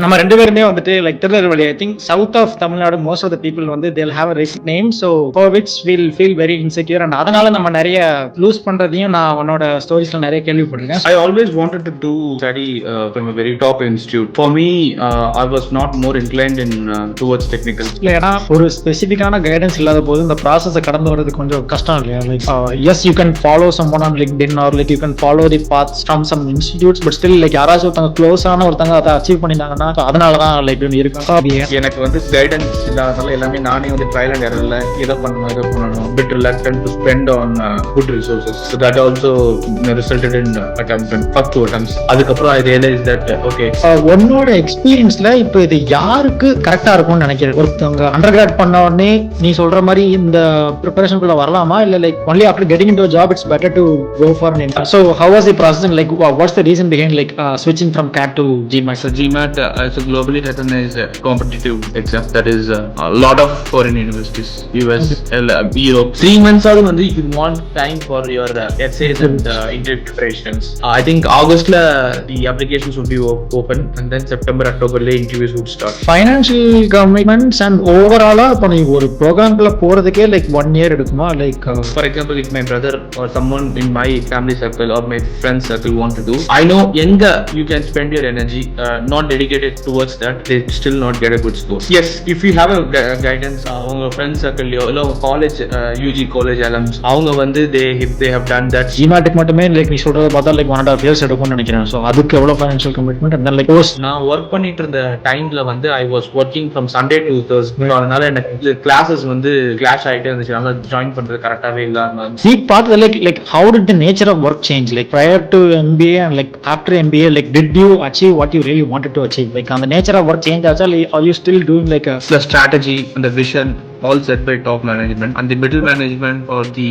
நம்ம 2 பேருமே வந்துட்டு like Tirunelveli. I think south of Tamil Nadu most of the people வந்து தேல் have a ரேசிக் name. So for which will feel very insecure. And அதனால நம்ம நிறைய லூஸ் பண்றதையும் நான் உன்னோட ஸ்டோரிஸ்ல நிறைய கேள்விப்பட்டிருக்கேன். I always wanted to do study from a very top institute. For me, I was not more inclined in towards technical. இல்லை, ஏன்னா ஒரு ஸ்பெசிஃபிக்கான கைடன்ஸ் இல்லாத போது இந்த ப்ராசஸை கடந்து வரது கொஞ்சம் கஷ்டம் இல்லையா? Like as you can follow someone on LinkedIn or like you can follow the paths from some institutes. But still like யாராச்சும் ஒருத்தங்க க்ளோஸான ஒருத்தங்க அதை அச்சீவ் பண்ணிட்டாங்கன்னா அதனால தான் லைக் இருக்கும். எனக்கு வந்து கைடன்ஸ் இல்லாதனால எல்லாமே நானே வந்து ட்ரையல் அண்ட் எரர்ல இதை பண்ணணும் bit reluctant to spend on good resources, so that also resulted in attempt first two attempts. அதுக்கப்புறம் I realized that okay, உன்னோட எக்ஸ்பீரியன்ஸ்ல இப்போ இது யாருக்கு கரெக்டா இருக்கும்னு நினைக்கிறேன்? ஒருத்தவங்க அண்டர் கிராட் பண்ண உடனே நீ சொல்ற மாதிரி இந்த ப்ரிப்பரேஷனுக்குள்ள வரலாமா, இல்ல like only after getting into a job it's better to go for an intern? So how was the process and like what's the reason behind like switching from CAT to GMAT? So GMAT is a globally recognized competitive exam that is a lot of foreign universities, US, Europe. 3 months ஆவது வந்து you want time for your essays and interview preparations. I think August la the applications would be open and then September October la interviews would start. Financial commitments and overall அப்ப நீ ஒரு ப்ரோக்ராம்ல போறதுக்கே like 1 year எடுக்குமா? Like for example, if my brother or someone in my family circle or my friend circle want to do, I know எங்க you can spend your energy not dedicated towards that, they still not get a good score. Yes, if you have a guidance, அவங்க friend circle இல்ல college UG college alums, அவங்க வந்து if they have done that. GMAT மட்டுமே like நீ சொல்றத பார்த்தா like 1.5 years எடுக்கும்னு நினைக்கிறேன். So அதுக்கு எவ்வளவு financial commitment? and then like நான் ஒர்க் பண்ணிட்டு இருந்த டைம்ல வந்து I was working from Sunday to Thursday. அதனால எனக்கு கிளாஸஸ் வந்து கிளாஷ் ஆயிட்டே இருந்துச்சு. அதனால ஜாயின் பண்றது கரெக்டாவே இல்ல. நீ பார்த்தது like how did the nature of work change like prior to MBA and like after MBA? like did you achieve what you really wanted to achieve? like on the nature of work change as well, are you still doing like the strategy and the vision all set by top management, and the middle management or the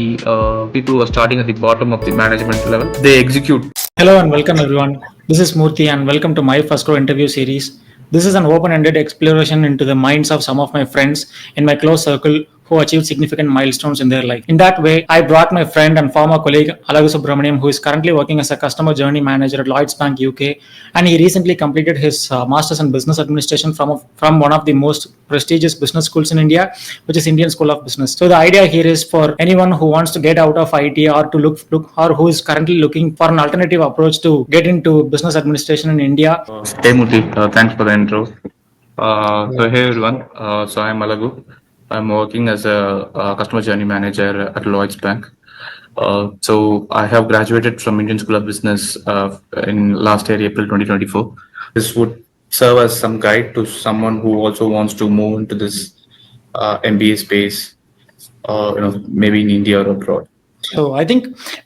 people who are starting at the bottom of the management level, they execute. Hello and welcome everyone. This is Murthy and welcome to my first row interview series. This is an open-ended exploration into the minds of some of my friends in my close circle who achieved significant milestones in their life. In that way, I brought my friend and former colleague Alagu Subramaniam, who is currently working as a customer journey manager at Lloyds Bank UK, and he recently completed his master's in business administration from one of the most prestigious business schools in India, which is Indian School of Business. So the idea here is for anyone who wants to get out of IT or to look or who is currently looking for an alternative approach to get into business administration in India. Hey Murthy, thanks for the intro. So hey everyone, so I'm Alagu. I'm working as a customer journey manager at Lloyds Bank. So I have graduated from Indian School of Business in last year, April 2024. This would serve as some guide to someone who also wants to move into this MBA space, maybe in India or abroad. So I think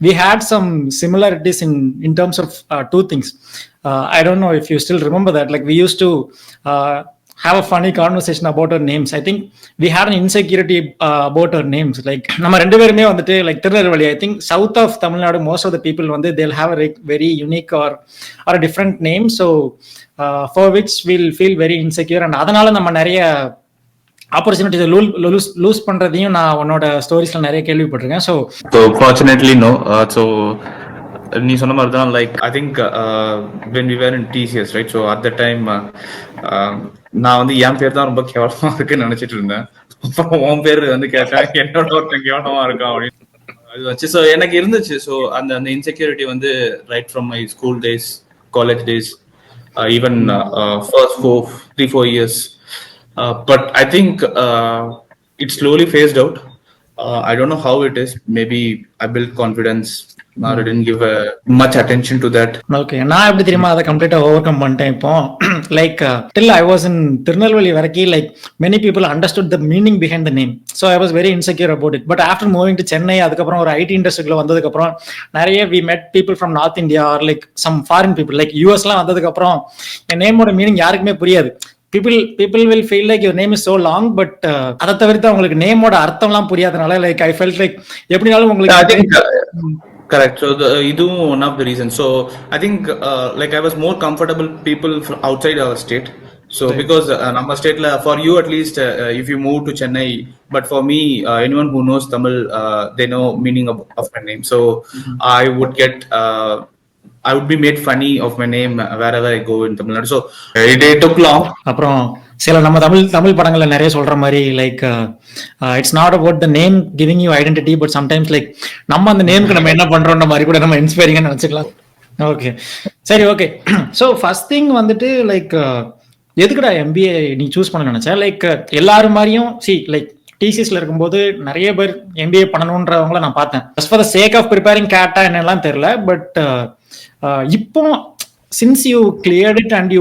we had some similarities in terms of two things. I don't know if you still remember that. Like we used to have a funny conversation about our names. I think we had an insecurity about our names. Like நம்ம 2 பேருமே வந்துட்டு like Tirunelveli. I think south of Tamil Nadu most of the people வந்து they'll have a very unique or a different name. So for which we'll feel very insecure. and அதனால நம்ம நிறைய opportunity loose பண்றதையும் நான் உன்னோட ஸ்டோரிஸ்ல நிறைய கேள்விப்பட்டிருக்கேன். So fortunately no. ஸோ நீ சொன்ன மாதிரி தான் like I think when we were in TCS right. So at the time நான் வந்து என் பேர் தான் ரொம்ப கேவலமா இருக்குன்னு நினைச்சிட்டு இருந்தேன். அப்புறம் உன் பேர் வந்து கேட்டேன் என்னோட ஒருத்தன் கேவலமா இருக்கான் அப்படின்னு அது வச்சு. ஸோ எனக்கு இருந்துச்சு. ஸோ அந்த இன்செக்யூரிட்டி வந்து right from my school days, college days, even first 3-4 years. But I think it slowly phased out. I don't know how it is. Maybe I built confidence. I didn't give much attention to that. Okay, நான் எப்படி தெரியுமா அதை கம்ப்ளீட்டா over come பண்ணிட்டேன். இப்போ like till I was in Tirunelveli வரைக்கும் like many people understood the meaning behind the name. So I was very insecure about it. But after moving to Chennai, அதுக்கப்புறம் ஒரு IT இண்டஸ்ட்ரிக்குள்ள வந்ததுக்கு அப்புறம் நிறைய we met people from North India or like some foreign people like USலாம் வந்ததுக்கு அப்புறம் என் நேமோட meaning யாருக்குமே புரியாது. people will feel like your name is so long, but அதை தவிர்த்து அவங்களுக்கு நேமோட அர்த்தம்லாம் புரியாதனால like I felt like எப்படினாலும் உங்களுக்கு correct. So இதுவும் one of the reasons. So I think like I was more comfortable people from outside our state. So right. Because நம்ம ஸ்டேட்ல for you at least if you move to Chennai, but for me anyone who knows Tamil they know meaning of my name. So I would get I would be made funny of my name wherever I go in Tamil Nadu. So it took long. அப்புறம் சில நம்ம தமிழ் படங்கள்ல நிறைய சொல்ற மாதிரி like it's not about the name giving you identity, but sometimes like நம்ம அந்த நேமுக்கு நம்ம என்ன பண்றோம்ன்ற மாதிரி கூட நம்ம இன்ஸ்பைரிங்கா நினைச்சுக்கலாம். ஓகே, சரி, ஓகே. ஸோ ஃபர்ஸ்ட் திங் வந்துட்டு லைக் எதுக்குடா எம்பிஏ நீ சூஸ் பண்ண நினைச்ச? லைக் எல்லாரும் மாதிரியும் லைக் டிசிஎஸ்ல இருக்கும்போது நிறைய பேர் எம்பிஏ பண்ணணுன்றவங்கள நான் பார்த்தேன். Just for the sake of preparing கேட்டா என்னெல்லாம் தெரியல. பட் இப்போ since you cleared it and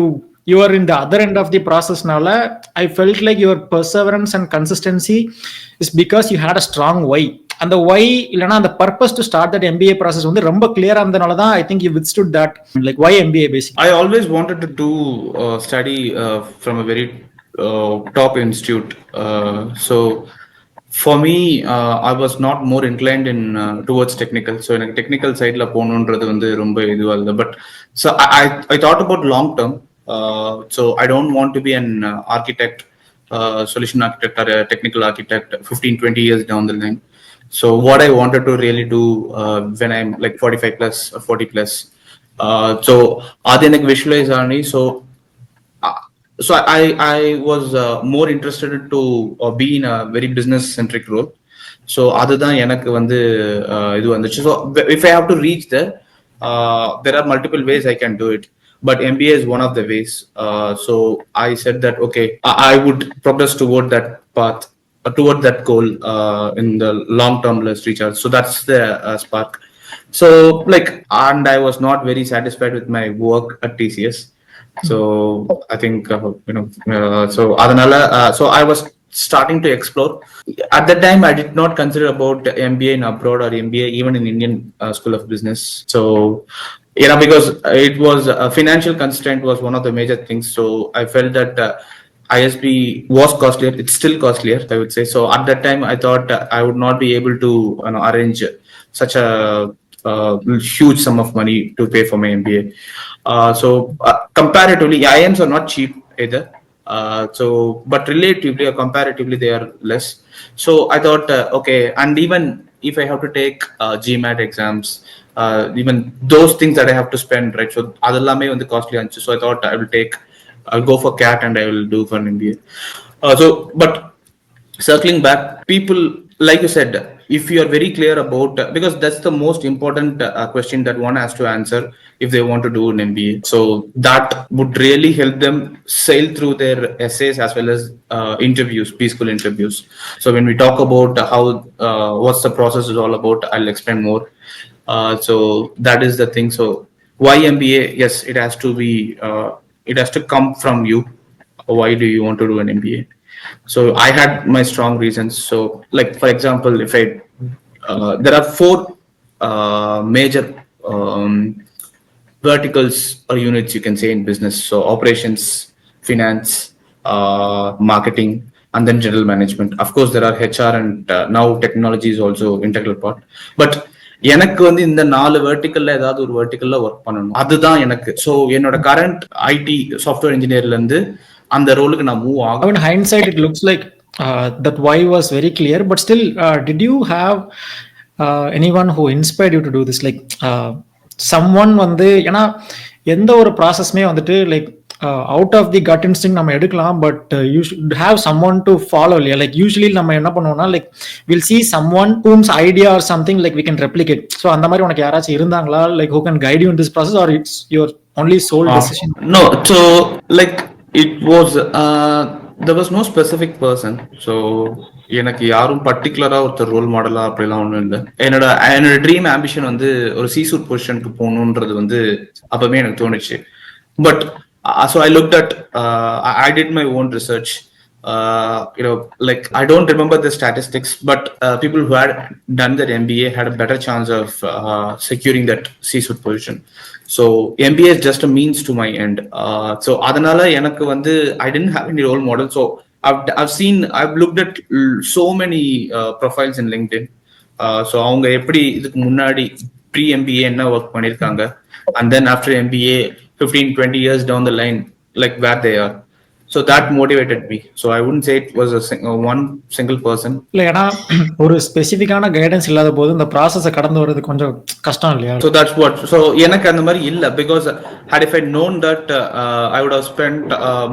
you are in the other end of the process nala, I felt like your perseverance and consistency is because you had a strong why, and the why illana the purpose to start that MBA process வந்து ரொம்ப clear ஆனதனால தான் I think you withstood that. Like why MBA basically? I always wanted to do study from a very top institute, so for me I was not more inclined in towards technical. So in a technical side la ponundradhu vandu romba iduvalla, but so I thought about long term. So I don't want to be an architect, solution architect or a technical architect 15-20 years down the line. So what I wanted to really do when I'm like 45 plus or 40 plus, so adi enak visualize aani. So I was more interested to be in a very business centric role. So other than எனக்கு வந்து இது வந்துச்சு. So if I have to reach there, there are multiple ways I can do it, but MBA is one of the ways. So I said that okay, I would progress toward that path, toward that goal in the long term. Let's reach out. So that's the spark. So like, and I was not very satisfied with my work at TCS. So I think so adanala so I was starting to explore. At that time I did not consider about MBA in abroad or MBA even in Indian School of Business. So because it was a financial constraint was one of the major things. So I felt that ISB was costlier. It's still costlier, I would say. So at that time I thought I would not be able to arrange such a huge sum of money to pay for my MBA. So comparatively, IIMs are not cheap either. So but relatively or comparatively they are less. So I thought okay, and even if I have to take GMAT exams, even those things that I have to spend, right? So adellame on the costly anchu. So I thought I'll go for CAT and I will do for an MBA. So but circling back, people, like you said, if you are very clear about because that's the most important question that one has to answer if they want to do an MBA. So that would really help them sail through their essays as well as interviews, peaceful interviews. So when we talk about how what's the process is all about, I'll explain more. So that is the thing. So why MBA? Yes, it has to be it has to come from you. Why do you want to do an MBA? So I had my strong reasons. So like for example, if I there are 4 major verticals or units you can say in business. So operations, finance, marketing, and then general management. Of course there are HR and now technology is also integral part. But எனக்கு வந்து இந்த 4 வெர்டிக்கல்ல ஏதாவது ஒரு வெர்டிக்கல்ல work பண்ணணும், அதுதான் எனக்கு. So என்னோட current ID software இன்ஜினியர்ல இருந்து அந்த ரோலுக்கு நான் மூவ் ஆகும். In hindsight it looks like that why was very clear, but still did you have anyone who inspired you to do this? Like someone வந்து ஏன்னா எந்த ஒரு ப்ராசஸ்மே வந்துட்டு like out of the gut instinct நம்ம எடுக்கலாம், but you should have someone to follow இல்லையா? Like usually நம்ம என்ன பண்ணுவோம்னா like we'll see someone whose idea or something like we can replicate. So அந்த மாதிரி உனக்கு யாராச்சும் இருந்தாங்களா like who can guide you in this process or it's your only sole decision? No, so like it was there was no specific person. So எனக்கு யாரும் பர்டிகுலரா ஒருத்தர் role மாடலா அப்படிலாம் ஒன்றும் இல்லை. என்னோட ட்ரீம் ஆம்பிஷன் வந்து ஒரு சீசூட் பொசிஷனுக்கு போகணுன்றது வந்து அப்பவே எனக்கு தோணுச்சு. But so I looked at I did my own research. Like I don't remember the statistics, but people who had done that MBA had a better chance of securing that C-suite position. So MBA is just a means to my end. So adanala enakku vandu I didn't have any role model. So I've looked at so many profiles in LinkedIn. So avanga eppadi idukku munnadi pre MBA enna work pannirukanga, and then after MBA 15-20 years down the line, like where they are. So So that motivated me. So I wouldn't say it was one single person. இல்ல ஏன்னா ஒரு ஸ்பெசிஃபிக்கான guidance இல்லாத போது இந்த ப்ராசஸை கடந்து வர்றது கொஞ்சம் கஷ்டம் இல்லையா? So that's what. So எனக்கு அந்த மாதிரி இல்ல, because had if I known that I would have spent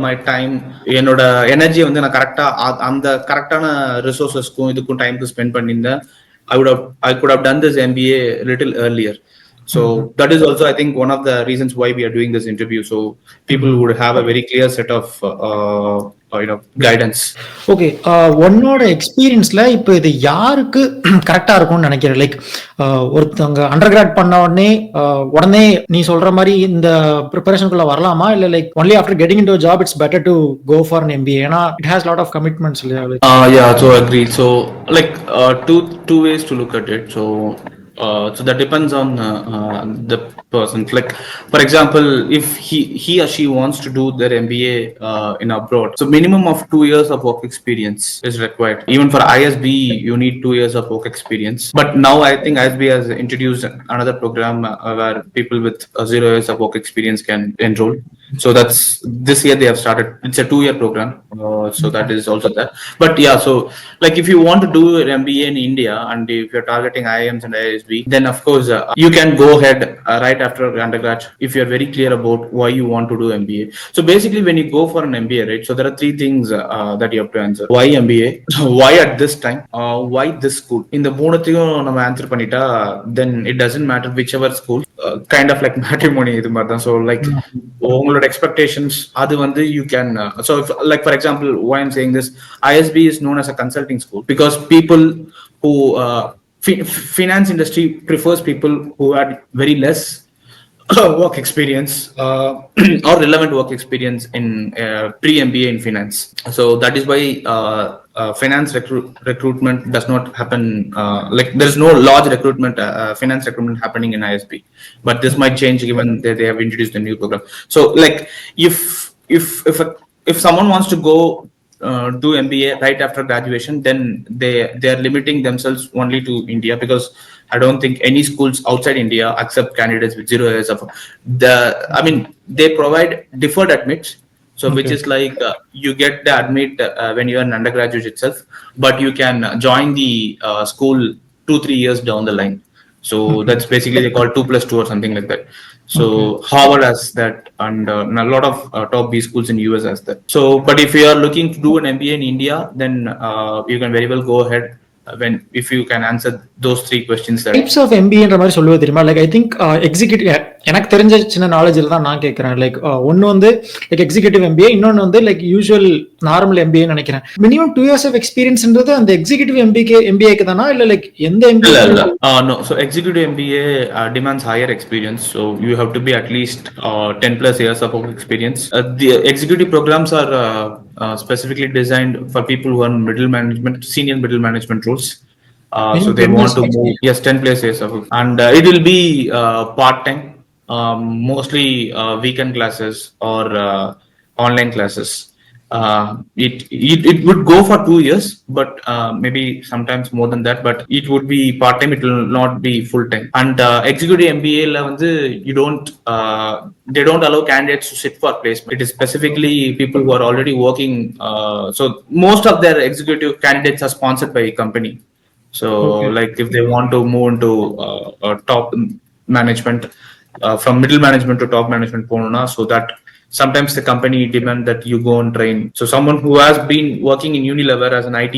my time, என்னோட எனர்ஜி வந்து நான் கரெக்டா அந்த கரெக்டான ரிசோர்சஸ்க்கும் இதுக்கும் டைம்க்கு ஸ்பெண்ட் பண்ணியிருந்தேன், I could have done this MBA little earlier. So that is also, I think, one of the reasons why we are doing this interview. So people would have a very clear set of guidance. Okay, உன்னோட எக்ஸ்பீரியன்ஸ்ல இப்போ இது யாருக்கு கரெக்டா இருக்கும்னு நினைக்கிறேன்? Like ஒருத்தவங்க under grad பண்ண உடனே நீ சொல்ற மாதிரி இந்த ப்ரிப்பரேஷனுக்குள்ள வரலாமா, இல்ல like only after getting into a job it's better to go for an MBA ஏன்னா it has lot of commitments இல்லையா? Yeah, so agree. So like two ways to look at it. So that depends on the person. Like, for example, if he or she wants to do their MBA in abroad, so minimum of 2 years of work experience is required. Even for ISB, you need 2 years of work experience. But now I think ISB has introduced another program where people with 0 years of work experience can enroll. So that's this year they have started. It's a 2-year program. So that is also there. But yeah, so like if you want to do an MBA in India and if you're targeting IIMs and ISB, then of course you can go ahead right after undergrad if you're very clear about why you want to do MBA. So basically when you go for an MBA, right, so there are 3 things that you have to answer. Why MBA? Why at this time? Why this school? In the மூணுத்தையும் நம்ம answer பண்ணிட்டா then it doesn't matter whichever school. Kind of like matrimony இது மாதிரி தான். So like உங்களோட expectations அது வந்து you can so if, like for example, why I'm saying this, ISB is known as a consulting school because people who finance industry prefers people who had very less work experience or relevant work experience in pre-MBA in finance. So that is why finance recruitment does not happen, like there is no large recruitment finance recruitment happening in ISB, but this might change given that they have introduced a new program. So like if someone wants to go do MBA right after graduation, then they are limiting themselves only to India, because I don't think any schools outside India accept candidates with 0 years of they provide deferred admits. So okay. Which is like you get the admit when you are an undergraduate itself, but you can join the school 2-3 years down the line. So that's basically they call 2+2 or something like that. So Harvard has that, and a lot of top B schools in US has that. So but if you are looking to do an MBA in India, then you can very well go ahead if you can answer those 3 questions. Types of MBA ன்ற மாதிரி சொல்லுவது தெரியுமா? Like I think executive, எனக்கு தெரிஞ்ச சின்ன நாலேஜ்ல தான் நான் கேட்கறேன். லைக் ஒன்னு வந்து லைக் எக்ஸிக்யூட்டிவ் MBA, இன்னொன்னு வந்து லைக் யூசுவல் நார்மல் MBA நினைக்கிறேன். மினிமம் 2 years of experienceன்றது அந்த எக்ஸிக்யூட்டிவ் MBA-க்கு தானா, இல்ல லைக் எந்த MBA? No, so executive MBA demands higher experience, so you have to be at least 10+ years of experience. The executive programs are specifically designed for people who are in middle management, senior middle management roles. So they want to move, yes, 10+ years of, and it will be part-time, mostly weekend classes or online classes. It would go for 2 years, but maybe sometimes more than that, but it would be part-time, it will not be full-time. And executive MBA la vandu you don't they don't allow candidates to sit for placement. It is specifically people who are already working, so most of their executive candidates are sponsored by a company. So like if they want to move into top management, from middle management to top management ponuna, so that sometimes the company demand that you go and train. So someone who has been working in Unilever as an IT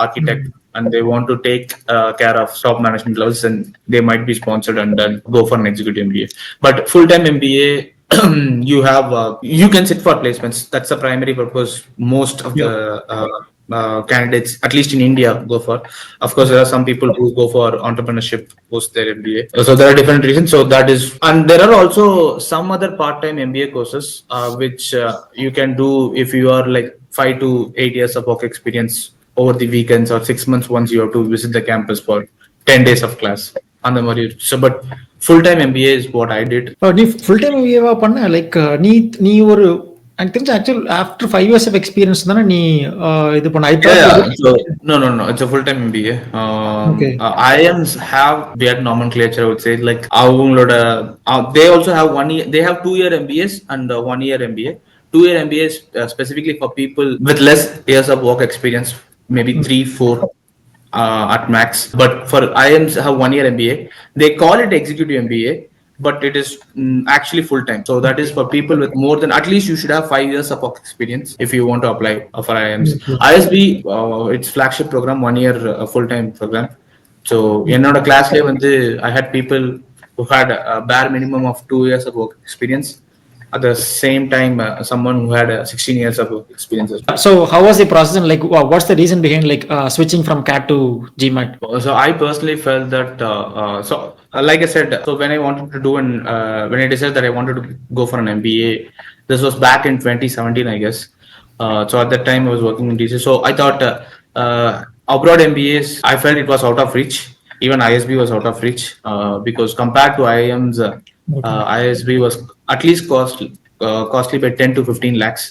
architect and they want to take care of top management levels, and they might be sponsored and then go for an executive MBA. But full-time MBA you have you can sit for placements. That's the primary purpose most of the candidates, at least in India, go for. Of course, there are some people who go for entrepreneurship post their MBA. So there are different reasons. So that is, and there are also some other part-time MBA courses which you can do if you are like 5 to 8 years of work experience over the weekends, or 6 months once you have to visit the campus for 10 days of class. And the Mari. So, but full-time MBA is what I did. நீ full-time MBA பண்ண like நீ ஒரு எனக்கு தெரிஞ்ச actual after 5 years of experience தானே நீ இது பண்ண? No, it's a full-time MBA. IIMs have weird nomenclature, I would say. Like அவங்களோட they also have 1 year, they have 2-year MBAs and 1-year MBA, 2-year MBA is specifically for people with less years of work experience, maybe 3-4 at max. But for IIMs have 1-year MBA. They call it executive MBA, but it is actually full time. So that is for people with more than, at least you should have 5 years of work experience if you want to apply for IIMs. ISB, it's flagship program, 1-year full time program. So என்னோட கிளாஸ்லயே வந்து I had people who had a bare minimum of 2 years of work experience. At the same time, someone who had 16 years of work experience. So how was the process, and like what's the reason behind like switching from CAT to GMAT? So I personally felt that like I said, so when I wanted to do when I decided that I wanted to go for an MBA, this was back in 2017, I guess. So at that time I was working in DC. So I thought abroad MBAs, I felt it was out of reach. Even ISB was out of reach because compared to IIMs, ISB was at least costly by 10 to 15 lakhs.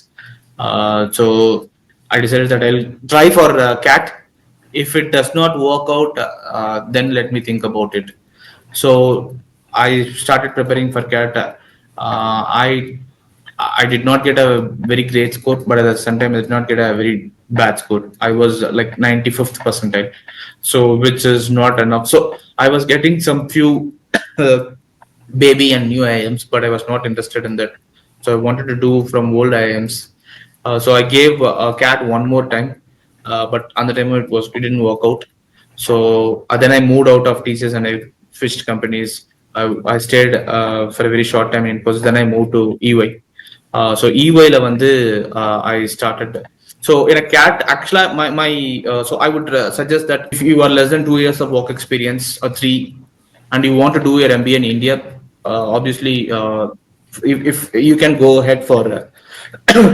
So I decided that I'll try for CAT. If it does not work out, then let me think about it. So I started preparing for CAT. I did not get a very great score, but at the same time, I did not get a very bad score. I was like 95th percentile, so which is not enough. So I was getting some few baby and new IIMs, but I was not interested in that. So I wanted to do from old IIMs. So I gave CAT one more time, but on the time it didn't work out. So then I moved out of TCS and I switched companies. I stayed for a very short time in Infosys. Then I moved to EY. So EY la vandu I started. So in a CAT, actually, so I would suggest that if you are less than 2 years of work experience or 3, and you want to do your MBA in India, obviously, if you can go ahead for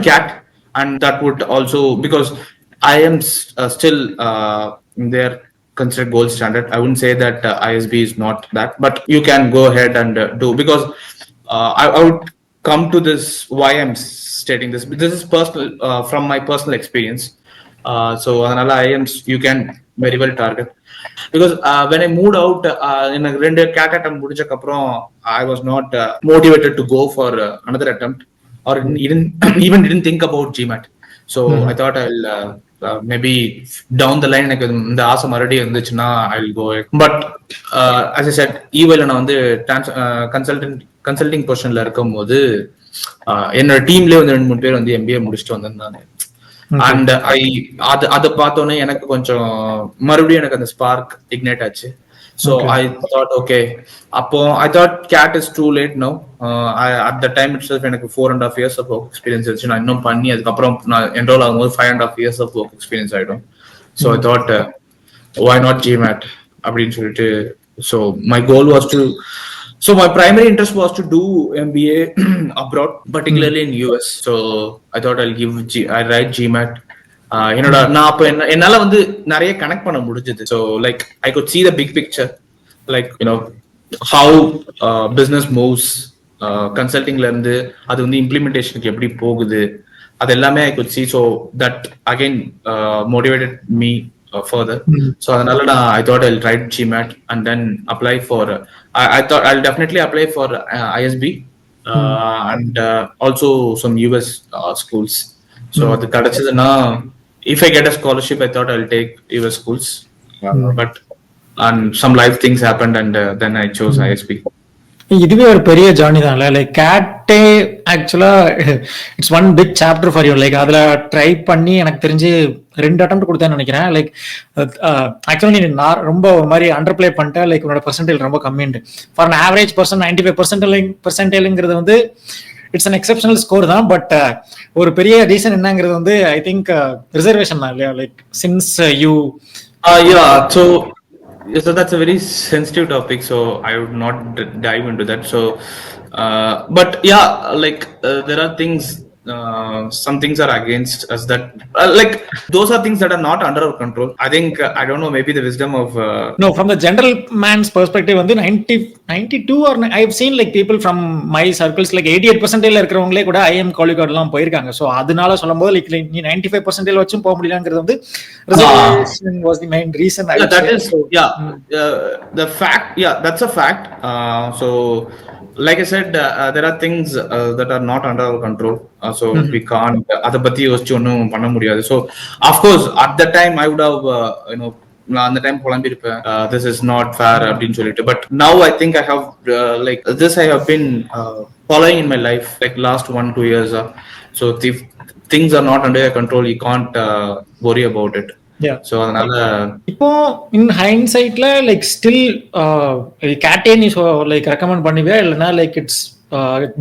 CAT, and that would also, because IIMs still they're considered gold standard. I wouldn't say that ISB is not that, but you can go ahead and do, because I would come to this why I'm stating this. This is personal from my personal experience. So IIMs you can very well target, because when I moved out in a CAT attempt முடிச்சக்கு அப்புறம் I was not motivated to go for another attempt, or even didn't think about GMAT. So I thought I'll maybe down the line எனக்கு இந்த ஆசை மறுபடியும் இருந்துச்சுன்னா I'll go ahead. But as I said, EY நான் வந்து consulting பொசிஷன்ல இருக்கும்போது என்னோட டீம்லயே வந்து 2-3 பேர் வந்து MBA முடிச்சுட்டு வந்திருந்தாங்க. அண்ட் அதை பார்த்தோன்னே எனக்கு கொஞ்சம் மறுபடியும் எனக்கு அந்த ஸ்பார்க் இக்னைட் ஆச்சு. So I thought, okay, I thought CAT is too late now. At the time itself, எனக்கு 4.5 years of work experience இருந்துச்சு. நான் இன்னும் பண்ணி அதுக்கப்புறம் நான் enroll ஆகும்போது 5.5 years of work experience ஆயிடும். So I thought, why not GMAT அப்படின்னு சொல்லிட்டு. So my goal was to, so my primary interest was to do MBA abroad, particularly in US. So I thought I'll write GMAT. என்னோட நான் அப்ப என்னால வந்து நிறைய connect பண்ண முடிஞ்சது. So like I could see the big picture, like how business moves, கன்சல்டிங்ல இருந்து அது வந்து இம்ப்ளிமெண்டேஷனுக்கு எப்படி போகுது, அது எல்லாமே I could see. So that again motivated me further. So அதனால நான் I thought I'll write GMAT and then apply for I thought I'll definitely apply for ISB and also some US schools. So அது கிடைச்சதுன்னா, if I get a scholarship, I thought I'll take US schools, but and some life things happened, and then I chose ISB. இதுவே ஒரு பெரிய journey தான். Like கேட்டே ஆக்சுவலா it's one big chapter for you. Like அதுல try பண்ணி எனக்கு தெரிஞ்சு 2 அட்டெம்ப்ட் கொடுத்தேன்னு நினைக்கிறேன். லைக் ஆக்சுவலி நான் ரொம்ப ஒரு மாதிரி அண்டர் பிளே பண்ணிட்டேன். லைக் உன்னோட பர்சன்டேஜ் ரொம்ப கம்மிண்டு. ஃபார் அன் ஆவரேஜ் பர்சன் 95% வந்து இட்ஸ் அன் எக்ஸெப்ஷனல் ஸ்கோர் தான். பட் ஒரு பெரிய ரீசன் என்னங்கிறது வந்து ஐ திங்க் ரிசர்வேஷன் தான் இல்லையா? Like since you so that's a very sensitive topic, so I would not dive into that. So but yeah, like there are things, some things are against us that like those are things that are not under our control. I think I don't know, maybe the wisdom of no, from the general man's perspective வந்து 92 or I've seen like people from my circles like 88% ல இருக்கறவங்களே கூட IIM qualified எல்லாம் போயிருக்காங்க. So அதனால சொல்லும்போது like நீ 95% வச்சும் போக முடியலங்கிறது வந்து reservation was the main reason. That is the fact. Yeah, that's a fact. So like I said, there are things that are not under our control. So we can't. அதை பத்தி யோசிச்சு ஒன்றும் பண்ண முடியாது. So of course, at that time I would have, நான் அந்த time புலம்பிருப்பேன், this is not fair அப்படின்னு சொல்லிட்டு. But now I think I have like this I have been following in my life like last 1-2 years. So if things are not under your control, you can't worry about it. Yeah. So அதனால இப்போ இன் ஹைண்ட்சைட்ல like still கேட்டே நீ like recommend பண்ணுவியா இல்லைன்னா like it's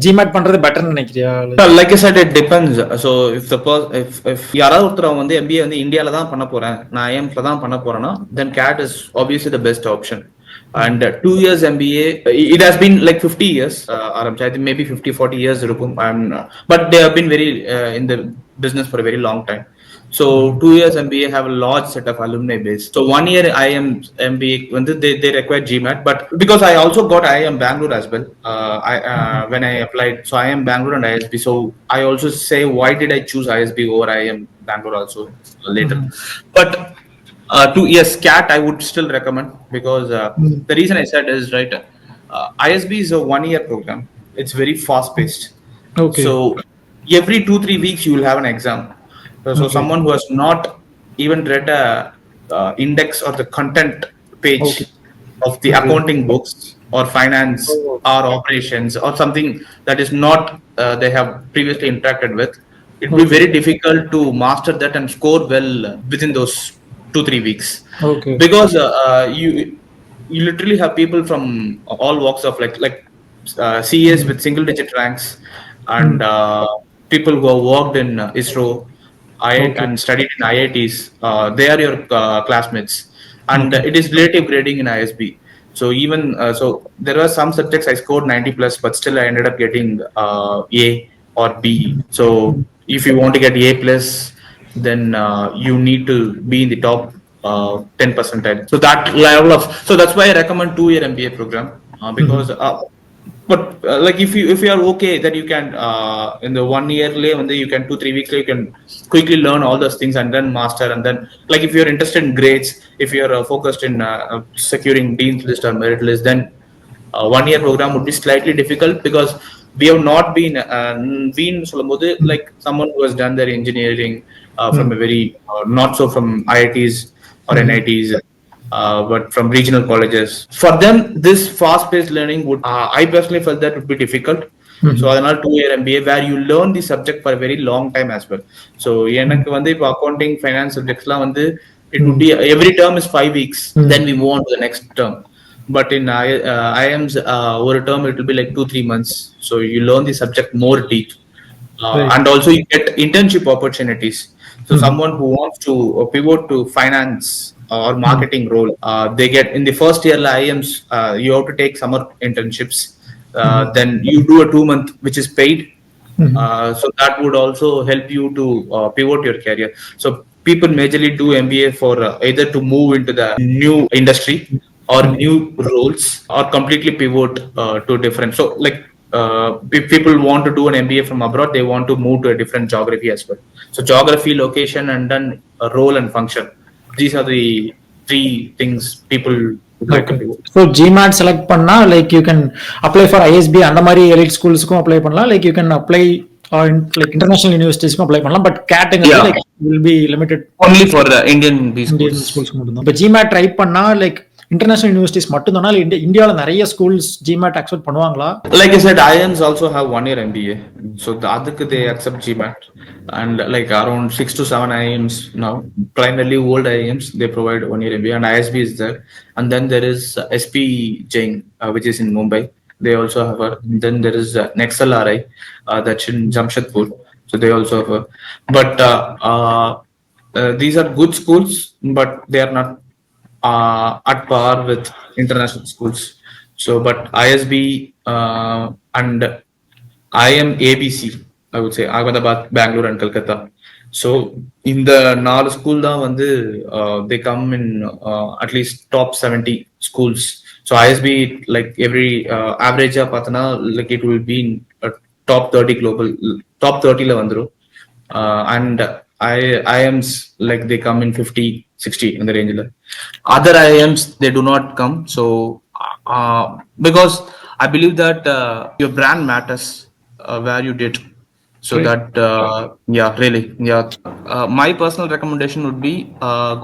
GMAT பண்றது பெட்டர்னு நினைக்கிறியா? Like I said, it depends. So if யாராவது ஒருத்தர் வந்து MBA வந்து இந்தியால தான் பண்ண போறேன், நான் IIMல தான் பண்ண போறேன்னா, then CAT is obviously the best option. And 2 years MBA, it has been like 50 years. I think maybe 50-40 years இருக்கும். But they have been very in the business for a very long time. So 2 years MBA have a large set of alumni base. So 1 year IIM MBA, they require GMAT, but because I also got IIM Bangalore as well, when I applied, so IIM Bangalore and ISB. So I also say, why did I choose ISB over IIM Bangalore also later? But yes, CAT I would still recommend, because the reason I said is right. ISB is a 1-year program. It's very fast paced. Okay. So every 2-3 weeks you will have an exam. So someone who has not even read a index or the content page of the accounting books or finance or operations or something that is not they have previously interacted with, it will be very difficult to master that and score well within those 2-3 weeks. Okay. Because you literally have people from all walks of like CAs with single digit ranks and people who have worked in ISRO and studied in IITs. They are your classmates, and it is relative grading in ISB. So even so there were some subjects I scored 90 plus, but still I ended up getting A or B. So if you want to get A plus, then you need to be in the top 10 percentile. So that level of, so that's why I recommend 2-year MBA program, because but like if you are okay that you can in the 1 year and then you can 2-3 weeks you can quickly learn all those things and then master, and then like if you're interested in grades, if you're focused in securing dean's list or merit list, then 1-year program would be slightly difficult, because we have not been like someone who has done their engineering from a very not so from IITs or NITs, but from regional colleges. For them, this fast-paced learning would, I personally felt that would be difficult. So அதனால 2-year MBA where you learn the subject for a very long time as well. So எனக்கு வந்து இப்போ accounting, finance subjectsலாம் வந்து it would be every term is 5 weeks, then we move on to the next term. But in IIM's over a term it will be like 2-3 months. So you learn the subject more deep, and also you get internship opportunities. So someone who wants to pivot to finance or marketing role, they get in the first year IIMs, you have to take summer internships, then you do a 2-month which is paid. So that would also help you to pivot your career. So people majorly do MBA for either to move into the new industry or new roles, or completely pivot to different. So like if people want to do an MBA from abroad, they want to move to a different geography as well. So geography, location, and then a role and function. These are the 3 things people would like to do. So GMAT select பண்ணா like you can apply for ISB அந்த மாதிரி elite schools-க்கும் apply பண்ணலாம், like you can apply like international universities-க்கும் apply பண்ணலாம், but CAT like will be limited only for the Indian schools மட்டும் தான். இப்போ GMAT try பண்ணா like international universities மட்டும் தானா, இல்ல இந்தியால நிறைய schools GMAT accept பண்ணுவாங்களா? Like I said, IIMs also have 1-year MBA, so அதுக்கு they accept GMAT, and like around 6-7 IIMs now, primarily old IIMs, they provide 1-year MBA, and ISB is there, and then there is SP Jain, which is in Mumbai. They also have then there is Nexal RI, that's in Jamshedpur, so they also have but these are good schools, but they are not at par with international schools. So but ISB and IIM ABC, I would say Ahmedabad, Bangalore, and Kolkata. So in the 4 school தான் வந்து they come in at least top 70 schools. So ISB like every average பார்த்தனா like it will be in top 30 global, top 30 ல வந்துரும், and IIMs like they come in 50-60 in the range. Other IIMs they do not come, so because I believe that your brand matters where you did. So Great. that yeah, really, yeah. My personal recommendation would be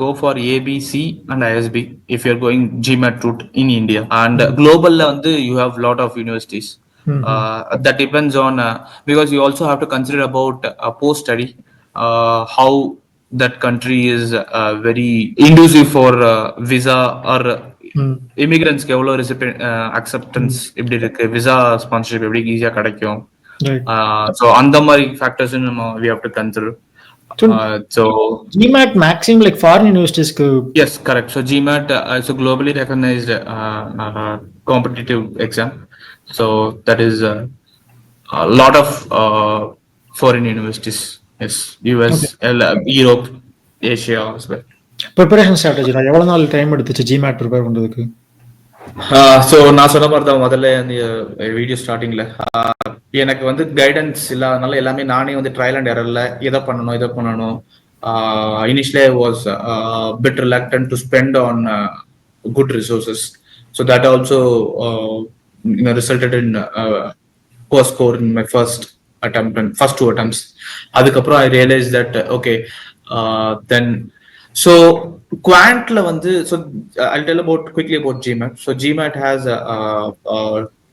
go for ABC and ISB if you're going GMAT route in India. And global, you have a lot of universities. That depends on because you also have to consider about post study, how that country is very conducive for visa or immigrants எவ்வளோ acceptance எப்படி இருக்கு visa sponsorship எப்படி ஈஸியா கிடைக்கும் Right. so அந்த மாதிரி factors நம்ம we have to consider. So So GMAT maximum like foreign universities ku. yes, correct. So GMAT is a globally recognized competitive exam. So that is a lot of foreign universities. Yes, US, Europe, Asia as well. Preparation strategy நான் எவ்வளவு நாள் time எடுத்துச்சு GMAT prepare பண்றதுக்கு? So நான் சொன்ன மாதிரி தான் முதல்ல அந்த வீடியோ ஸ்டார்டிங்ல எனக்கு வந்து கைடன்ஸ் இல்லாதனால எல்லாமே நானே வந்து ட்ரையல் அண்ட் எரர்ல இதை பண்ணணும் initially I was bit reluctant to spend on good resources so that also resulted in poor score in my first two attempts. அதுக்கப்புறம் I realized that okay, then so quant la வந்து so I'll tell quickly about GMAT. So GMAT has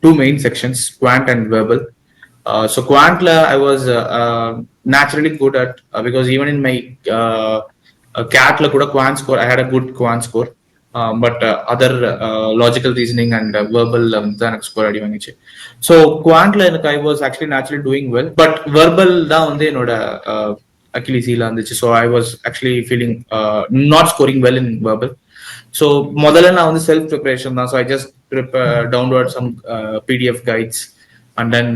two main sections, quant and verbal. So quant la I was naturally good at because even in my CAT la kuda quant score I had a good quant score. But other logical reasoning and verbal தான் எனக்கு score அடி வாங்கிச்சு. So குவாண்ட்ல எனக்கு I was actually naturally doing well, but verbal தான் வந்து என்னோட அக்கிலிசீல இருந்துச்சு. So I was actually feeling not scoring well in verbal. So முதல்ல நான் வந்து செல்ஃப் ப்ரிப்பரேஷன் தான். So I just download some PDF guides and then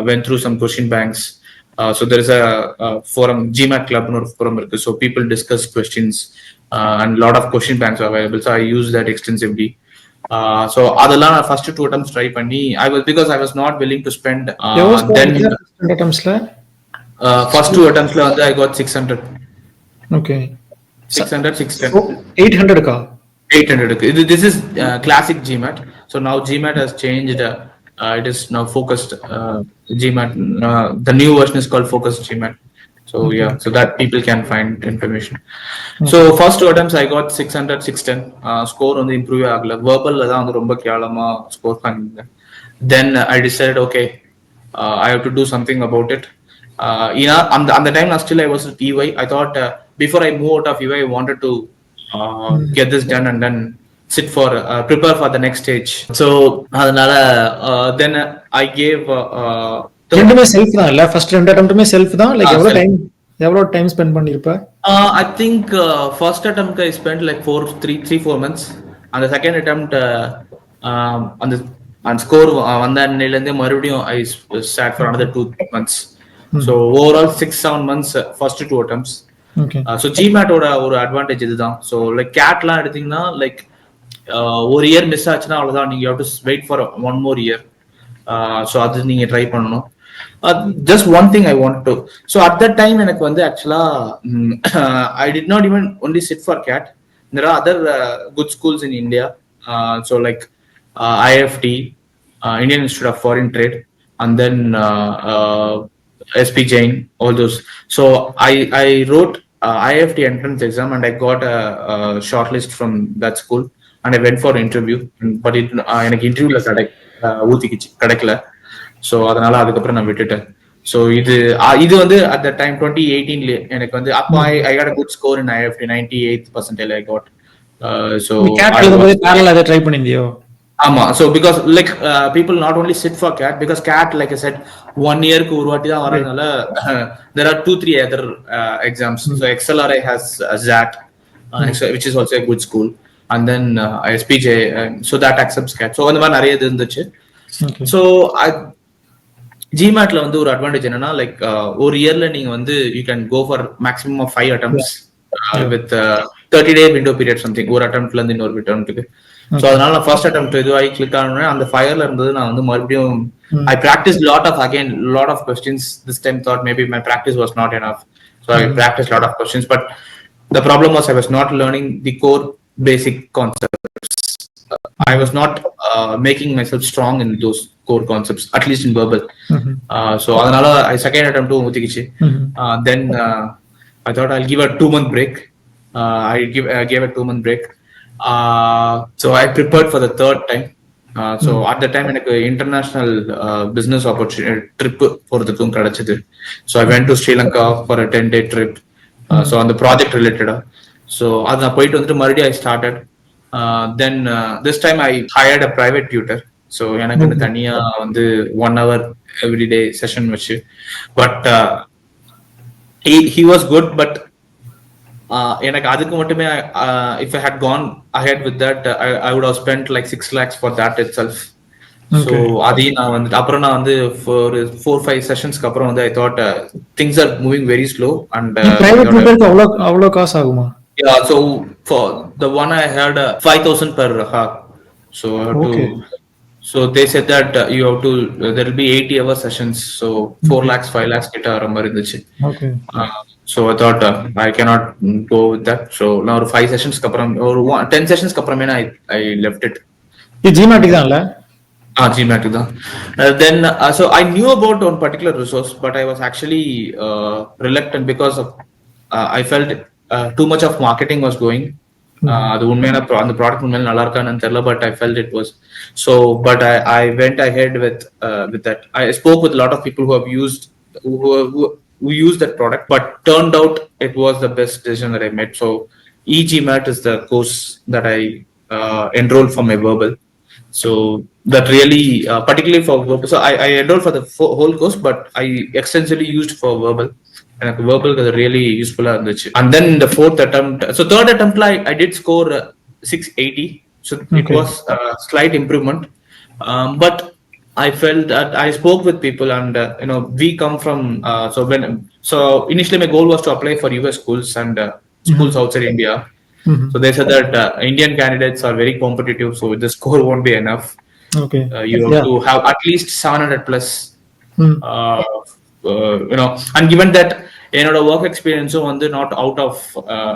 went through some question banks. So there is a forum, GMAT club னு ஒரு forum இருக்கு. So people discuss questions and lot of question banks are available. So I use that extensively. So அதெல்லாம் நான் first two attempts try பண்ணி because I was not willing to spend then attemptsல first two attemptsல வந்து I got 600. Okay. 600 610. 800 ka 800. This is classic GMAT. So now GMAT has changed. It is now focused GMAT. The new version is called focused GMAT. So yeah, so that people can find information. So first two attempts I got 600 610. Score on the improve agla. Verbal la dhaan romba kiyalama score pannidren. Then I decided okay, I have to do something about it. On the time still I was at EY. I thought before I move out of EY I wanted to get this done and then sit for prepare for the next stage. So அதனால then I gave ரெண்டுமே self தான் இல்ல first ரெண்டு அட்டெம்ப்ட்டுமே self தான் like எவ்வளவு time spend பண்ணிருப்ப? I think first attempt I spent like 4 months. And the second attempt on score வந்த அன்னையில இருந்தே மறுபடியும் I sat for another 2 months. So overall 6-7 months first two attempts. Okay. So GMAT ஓட ஒரு advantage இதுதான். So like CATலாம் எடுத்தீங்கன்னா like ஒரு year miss ஆச்சுன்னா அவ்வளவுதான், நீங்க have to wait for one more year. So அது நீங்க ட்ரை பண்ணணும். Just one thing I want to. So at that time எனக்கு வந்து actually I did not even only sit for CAT. There are other good schools in India. So like IFT, Indian Institute of Foreign Trade, and then SP Jain, all those. So I wrote IFT entrance exam and I got a shortlist from that school and I went for interview. But எனக்கு இன்டர்வியூல கிடைக்கல. So அதனால அதுக்கப்புறம் நான் விட்டுட்டேன். So இது வந்து at that time 2018 எனக்கு வந்து அப்போ I got a good score in IFT, 98th percentile I got. So parallel அதை ட்ரை பண்ணிந்தியோ? ஆமா. So because like people not only sit for CAT because CAT like I said 1 yearக்கு ஒரு வாட்டி தான் வரதுனால there are 2-3 other exams. So XLRI has ZAT, which is also a good school, and then SPJ, so that accepts CAT. So அந்த மாதிரி நிறைய இது இருந்துச்சு. So GMATல வந்து ஒரு அட்வான்டேஜ் என்னன்னா லைக் ஒரு இயர்ல நீங்க வந்து you can go for maximum of 5 attempts with 30-day window period something, ஒரு அட்டெம்ப்ட்ல இருந்து இன்னொரு அட்டெம்ப்ட்க்கு. So அதனால நான் ஃபர்ஸ்ட் அட்டெம்ப்ட் இதுவாகி கிளிக் ஆனோடனே அந்த ஃபயர்ல இருந்தது நான் வந்து மறுபடியும் I practiced lot of questions. This time thought maybe my practice was not enough, so I practiced lot of questions, but the problem was I was not learning the core basic concepts. I was not making myself strong in those core concepts, at least in verbal. So அதனால I second attempt ஊத்திக்கிச்சு. Then I thought I'll give a 2-month break. I gave a 2-month break. So I prepared for the third time. So at the time எனக்கு international business opportunity trip போறதுக்கும் கிடைச்சது. So I went to Sri Lanka for a 10-day trip. So on the project related. So அது நான் போயிட்டு வந்துட்டு மறுபடியும் I started. Then this time I hired a private tutor. So எனக்கு தனியா வந்து 1 hour every day session வச்சு. But he was good, but எனக்கு அதுக்கு மட்டுமே if I had gone ahead with that, I would have spent like 6 lakhs for that itself. So அதையும் நான் வந்து அப்புறம் நான் வந்து for 4-5 செஷன்ஸ்க்கு அப்புறம் வந்து I thought things are moving very slow and private tutorக்கு அவ்வளோ காசு ஆகுமா? Yeah, so for the one I had 5,000 per hour. So I have to, so they said that you have to there will be 80-hour sessions, so 4 lakhs 5 lakhs கிட்ட வர மாதிரி இருந்துச்சு. So I thought I cannot go with that. So now 5 sessions க்கு அப்புறம் ஒரு 10 sessions க்கு அப்புறமே I left it. இது GMAT தான்ல? GMAT தான். Then so I knew about one particular resource, but I was actually reluctant because of I felt too much of marketing was going. அது உண்மையான அந்த ப்ராடக்ட் உண்மையில நல்லா இருக்கான்னு தெரியல, but I felt it was so. But I went ahead with that. I spoke with a lot of people who have used who used that product, but turned out it was the best decision that I made. So E-GMAT is the course that I enrolled for my verbal. So that really particularly for verbal. So I enrolled for the whole course, but I extensively used for verbal. And verbal was really useful. And then in the fourth attempt, so third attempt, I did score 680. So it was a slight improvement. But I felt that I spoke with people, and we come from so initially my goal was to apply for US schools and schools outside India. So they said that Indian candidates are very competitive, so the score won't be enough. You have to have at least 700 plus. And given that என்னோட work எக்ஸ்பீரியன்ஸும் வந்து not out of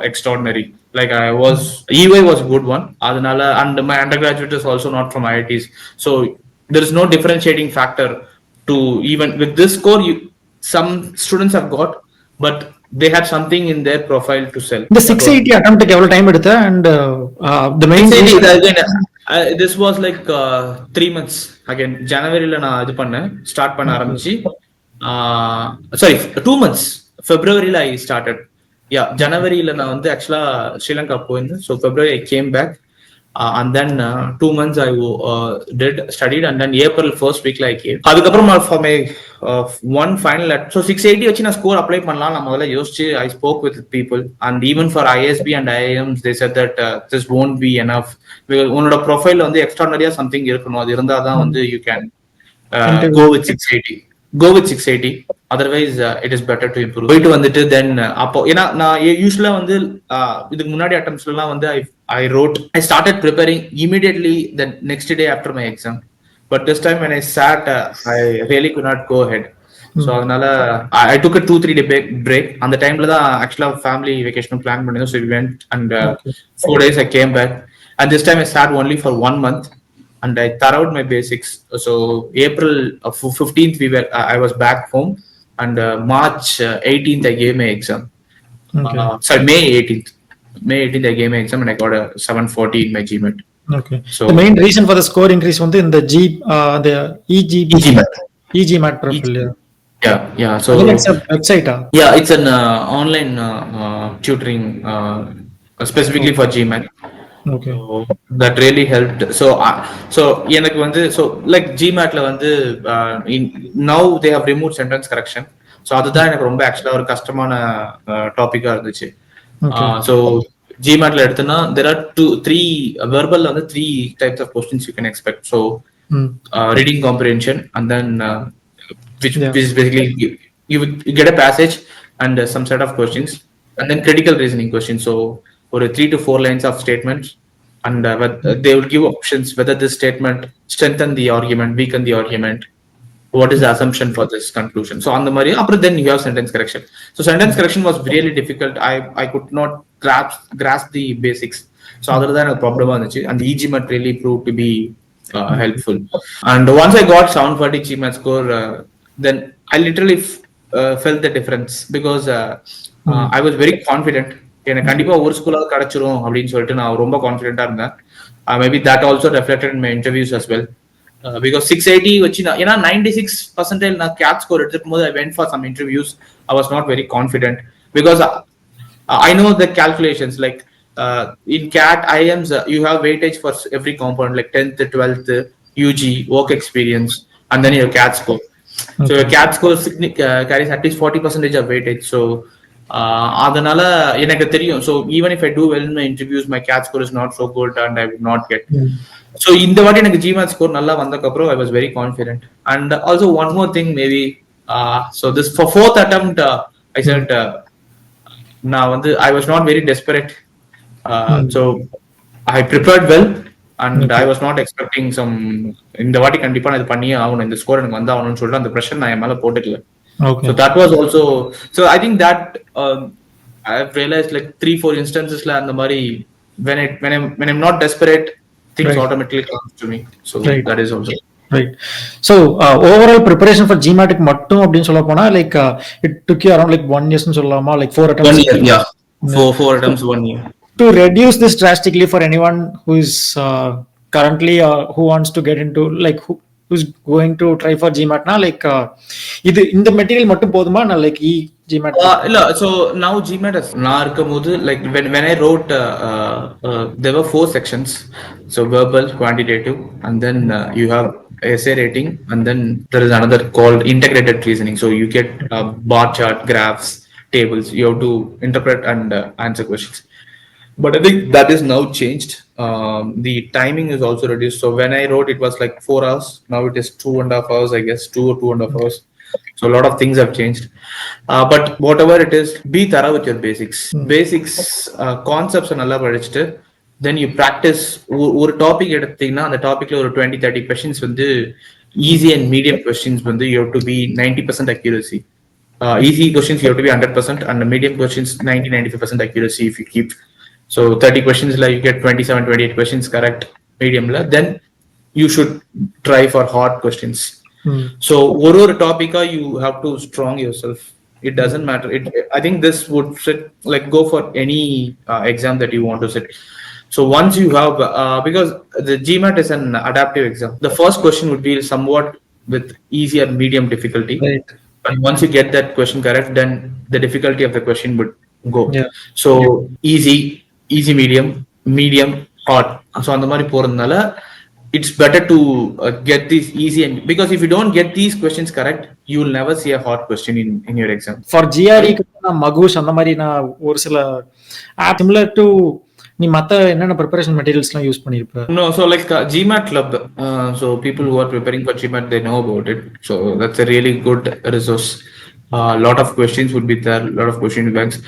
extraordinary, like I was EY was a good one, அதனால and my undergraduate is also not from IITs, so there is no differentiating factor to even with this score. Some students have got, but they had something in their profile to sell. The 680 attempt எவ்வளவு time எடுத்த? And the main this was like 3 months. Again ஜனவரில நான் இது பண்ணேன், start பண்ண ஆரம்பிச்சு. Sorry, 2 months. February I started. Yeah, January la na vandu actually Sri Lanka poindhen. So February I came back, and then 2 months I did studied, and then April first week I came. Adukapram for my one final so 680 vechi na score apply pannalam na modala yosichu I spoke with people, and even for ISB and IIMs they said that this won't be enough because unoda profile vandu extraordinary something irukano, adu irundha dhaan vandu you can go with 680. Go with 680, otherwise it is better to improve. போயிட்டு வந்துட்டு then அப்போ ஏன்னா நான் யூஸ்வலா வந்து இதுக்கு முன்னாடி அட்டெம்ப்ட்ஸ்லாம் வந்து I started preparing immediately the next day after my exam, but this time when I sat I really could not go ahead. So அதனால I took a 2-3 day break. அந்த டைம்ல தான் actually family vacation plan பண்ணிருந்தோம், so we went and 4 days I came back, and this time I sat only for 1 month. And I thoroughly my basics. So April 15th I was back home, and March 18th I gave my exam. Sorry, May 18th I gave my exam, and I got a 740 in my GMAT. So the main reason for the score increase was in the E-GMAT profile. Yeah. So it's a website. Yeah, it's an online tutoring specifically for GMAT. So that really helped. So எனக்கு வந்து so like GMATல வந்து now they have removed sentence correction. So அதுதான் எனக்கு ரொம்ப actually ஒரு கஷ்டமான டாபிக்கா இருந்துச்சு. So GMATல எடுத்தனா there are 3 verbal வந்து 3 types of questions you can expect. So reading comprehension, and then which is basically you get a passage and some set of questions, and then critical reasoning questions. So or 3 to 4 lines of statements, and they will give options whether this statement strengthen the argument, weaken the argument, what is the assumption for this conclusion. So on the Maria, after then you have sentence correction. So sentence correction was really difficult. I could not grasp the basics. So அதில் தான் எனக்கு ப்ராப்ளமாக இருந்துச்சு. அந்த E-GMAT really proved to be helpful. And once I got 740 GMAT score, then I literally felt the difference because I was very confident. எனக்கு கண்டிப்பா ஒரு ஸ்கூலாவது கிடைச்சிரும் அப்படின்னு சொல்லிட்டு நான் ரொம்ப கான்ஃபிடென்ட்டா இருந்தேன். Maybe that also reflected in my interviews as well. Because 680 வச்சு ஏன்னா 96% நான் கேட் ஸ்கோர் எடுத்துக்கும் போது I went for some interviews. I was not very confident because I know the calculations like in CAT IIMs you have weightage for every component like 10th 12th UG work experience and then your CAT score. So your CAT score carries at least 40% of weightage. So அதனால எனக்கு தெரியும். So even if I do well in my interviews, my CAT score is not so good and I would not get. So இந்த வாட்டி எனக்கு GMAT score நல்லா வந்ததுக்கு அப்புறம் I was very confident. And also one more thing maybe so this for fourth attempt I said நான் வந்து I was not very desperate. So I prepared well and I was not expecting some இந்த வாட்டி கண்டிப்பா நான் இது பண்ணியே ஆகணும், இந்த ஸ்கோர் எனக்கு வந்தாகணும்னு சொல்லிட்டு அந்த ப்ரெஷர் நான் என் மேல போட்டுக்கல. So that was also, so I think that I've realized like 3-4 instances la and the mari when I'm not desperate, things automatically comes to me. So that is also right. So overall preparation for GMAT mattum appdin solla pona like it took you around like 1 year nu sollama like 4 attempts. 1 year, yeah. 4 attempts 1 year. To reduce this drastically for anyone who is currently who wants to get into like who's going to try for GMAT na like இது இந்த material மட்டும் போதுமா நான் like E-GMAT இல்ல. so now GMAT நான் இருக்கும்போது like when I wrote there were 4 sections, so verbal, quantitative, and then you have essay rating, and then there is another called integrated reasoning. So you get bar chart, graphs, tables, you have to interpret and answer questions. But I think that is now changed. The timing is also reduced. So when I wrote, it was like 4 hours. Now it is 2.5 hours, I guess, 2 or 2.5 hours. So a lot of things have changed. But whatever it is, be thorough with your basics. Basics, concepts are nalla padichittu. Then you practice. ஒரு topic எடுத்தீங்கன்னா அந்த டாபிக்ல ஒரு 20-30 questions வந்து easy and medium questions வந்து you have to be 90% accuracy. Easy questions you have to be 100% and the medium questions 90-95% accuracy if you keep. So 30 questions like you get 27-28 questions correct medium la, then you should try for hard questions. So one topic you have to strong yourself. It doesn't matter. I think this would sit like go for any exam that you want to sit. So once you have because the GMAT is an adaptive exam, the first question would be somewhat with easy or medium difficulty. Right. And once you get that question correct, then the difficulty of the question would go. Yeah. So easy medium hard. So அந்த மாதிரி போறதுனால it's better to get these easy and because if you don't get these questions correct, you will never see a hard question in your exam. For GRE மகுஷ் அந்த மாதிரி நான் ஒரு சில similar to நீ மத்த என்னென்ன preparation materialsலாம் யூஸ் பண்ணிருப்ப? No, so like GMAT club, so people who are preparing for GMAT, they know about it. So that's a really good resource. A lot of questions would be there, a lot of question banks,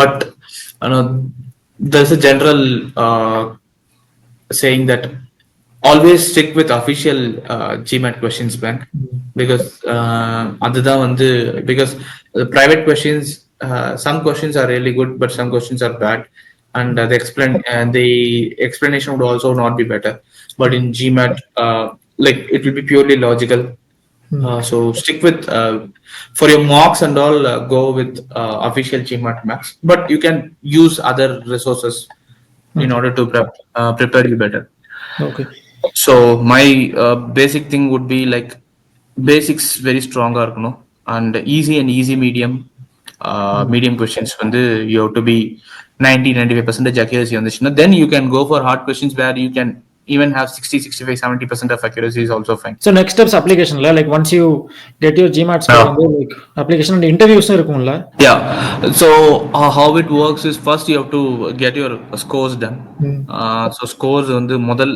but there's a general saying that always stick with official GMAT questions bank because because the private questions, some questions are really good but some questions are bad and the explanation would also not be better. But in GMAT like it will be purely logical. So stick with for your mocks and all go with official GMAT max, but you can use other resources in order to prepare you better. Okay. So my basic thing would be like basics very strong and easy medium medium questions வந்து you have to be 90-95% accuracy on this. Then you can go for hard questions where you can even have 60-65-70% of accuracy is also fine. So next steps application la like once you get your GMAT score like application and interviews இருக்கும்ல. Yeah, so how it works is first you have to get your scores done. So scores வந்து முதல்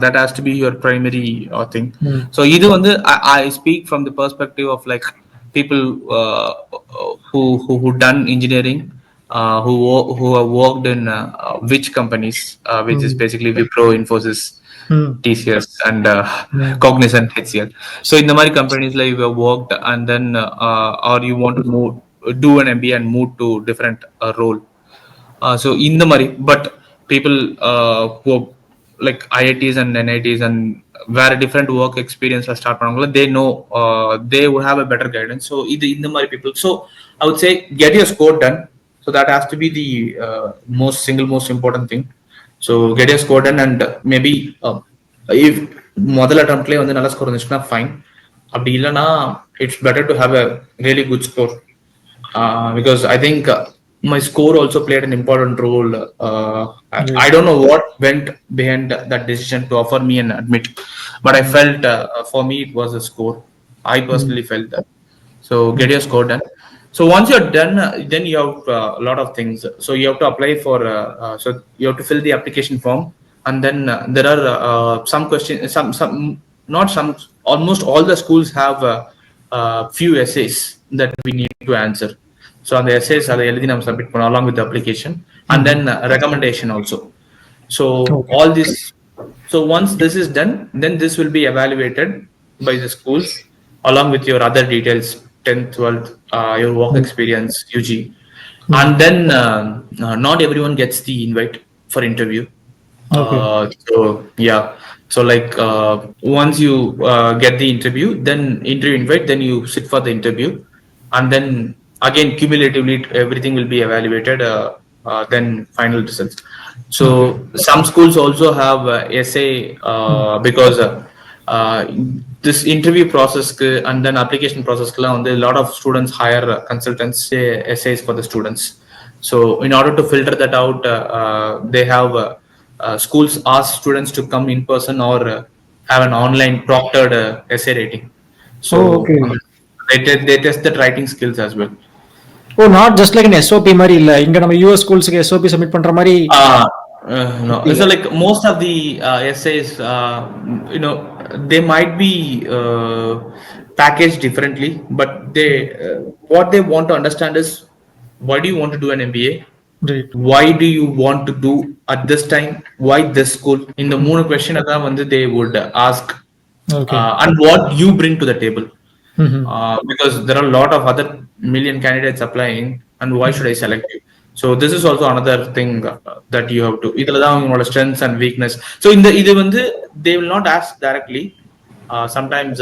that has to be your primary thing. So இது வந்து I speak from the perspective of like people who done engineering, who have worked in which companies, which is basically Wipro, Infosys, TCS, and Cognizant, HCL. So in the many companies like you have worked and then or you want to do an MBA and move to different role. So in the mari, but people who like IITs and NITs and where different work experience start பண்ணவங்கள they know they would have a better guidance. So இந்த மாதிரி people, so I would say get your score done. So that has to be the most important thing. So get your score done, and maybe if முதல் அட்டம்ப்ட்லேயே வந்து நல்ல score இருந்துச்சுன்னா fine. அப்படி இல்லைன்னா it's better to have a really good score, because I think my score also played an important role. I don't know what went behind that decision to offer me an admit, but I felt for me it was a score. I personally felt that. So get your score done. So once you're done, then you have a lot of things. So you have to apply for. So you have to fill the application form, and then there are some questions. Some not some. Almost all the schools have few essays that we need to answer. So on the essays, அதை எழுதி நம்ம submit பண்ணோம் along with the application, and then recommendation also. So all this. So once this is done, then this will be evaluated by the schools along with your other details, 10th, 12th, your work experience, UG, and then not everyone gets the invite for interview. So yeah, so like once you get the interview, then interview invite, then you sit for the interview, and then again cumulatively everything will be evaluated, then final results. So some schools also have essay, because this interview process and then application process a lot of students hire consultants essays for the students. So in order to filter that out, they have schools ask students to come in person or have an online proctored essay rating. So they test the writing skills as well. Oh, not just like an SOP மாதிரி இல்ல, இங்க நம்ம US ஸ்கூல்ஸ்க்கு SOP submit பண்ற மாதிரி. No, so like most of the essays, they might be packaged differently, but they what they want to understand is, why do you want to do an MBA? Right. Why do you want to do at this time? Why this school? In the moon question they would ask, and what you bring to the table. Because there are a lot of other million candidates applying, and why should I select you? So this is also another thing that you have to. Idhula dhaan ungoda strengths and weakness. So in the idu vandu they will not ask directly. Sometimes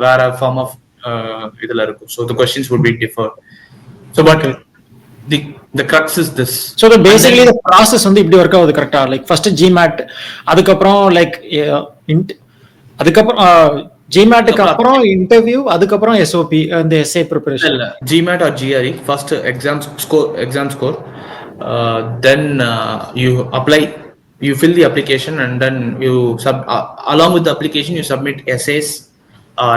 where a form of idhula irukku. So the questions would be differ. So but the crux is this. So the basically the process வந்து இப்படி work ஆகுது கரெக்ட்டா? Like first GMAT, அதுக்கப்புறம் like அதுக்கப்புறம் GMAT-க்கு அப்புறம் interview, அதுக்கப்புறம் SOP and essay preparation. GMAT or GRE, first exam score, then you apply, you fill the application, and then you along with the application you submit essays,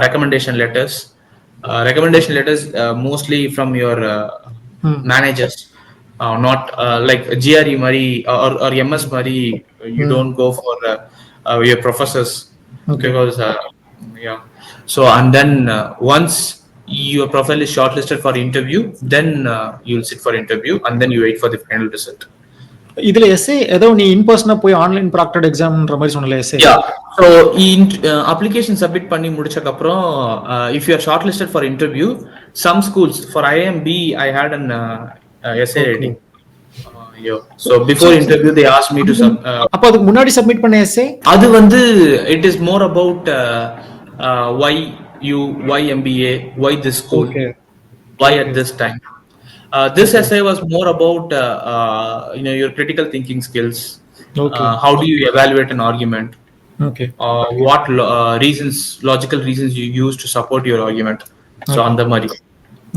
recommendation letters mostly from your managers, not like GRE mari or MS mari you don't go for your professors, because yeah. So and then once your profile is shortlisted for interview, then you'll sit for interview, and then you wait for the final result. இதுல essay ஏதோ நீ in person போய் online proctored examன்ற மாதிரி சொன்னல essay. Yeah. So application submit பண்ணி முடிச்சதுக்கு அப்புறம் if you are shortlisted for interview, some schools, for IMB I had an essay rating. So before interview they asked me to அப்ப அதுக்கு முன்னாடி submit பண்ண essay அது வந்து it is more about why MBA, why this school, why at this time. This essay was more about your critical thinking skills. How do you evaluate an argument? What logical reasons you use to support your argument. So on the mari.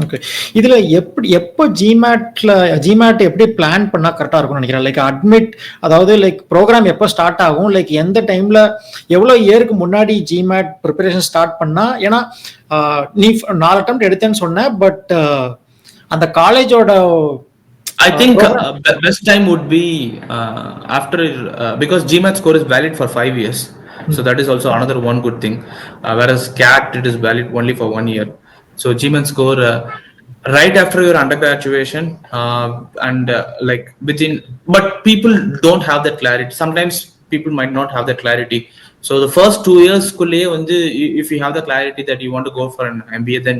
Okay, இதுல எப்போ GMAT எப்படி plan பண்ணா கரெக்டா இருக்கும்னு நினைக்கிறேன். Like admit, அதாவது like program எப்போ start ஆகும், லைக் எந்த டைம்ல எவ்வளவு இயருக்கு முன்னாடி ஜிமேட் ப்ரிப்பரேஷன் ஸ்டார்ட் பண்ணா? ஏன்னா நீ 4 attempt எடுத்தேன்னு சொன்ன, பட் அந்த காலேஜோட I think best time would be after because GMAT score is valid for 5 years, so that is also another one good thing. Whereas CAT, it is valid only for 1 year. So GMAT score right after your undergraduation, and like within, but people don't have that clarity. Sometimes people might not have that clarity. So the first 2 years, if you have the clarity that you want to go for an MBA, then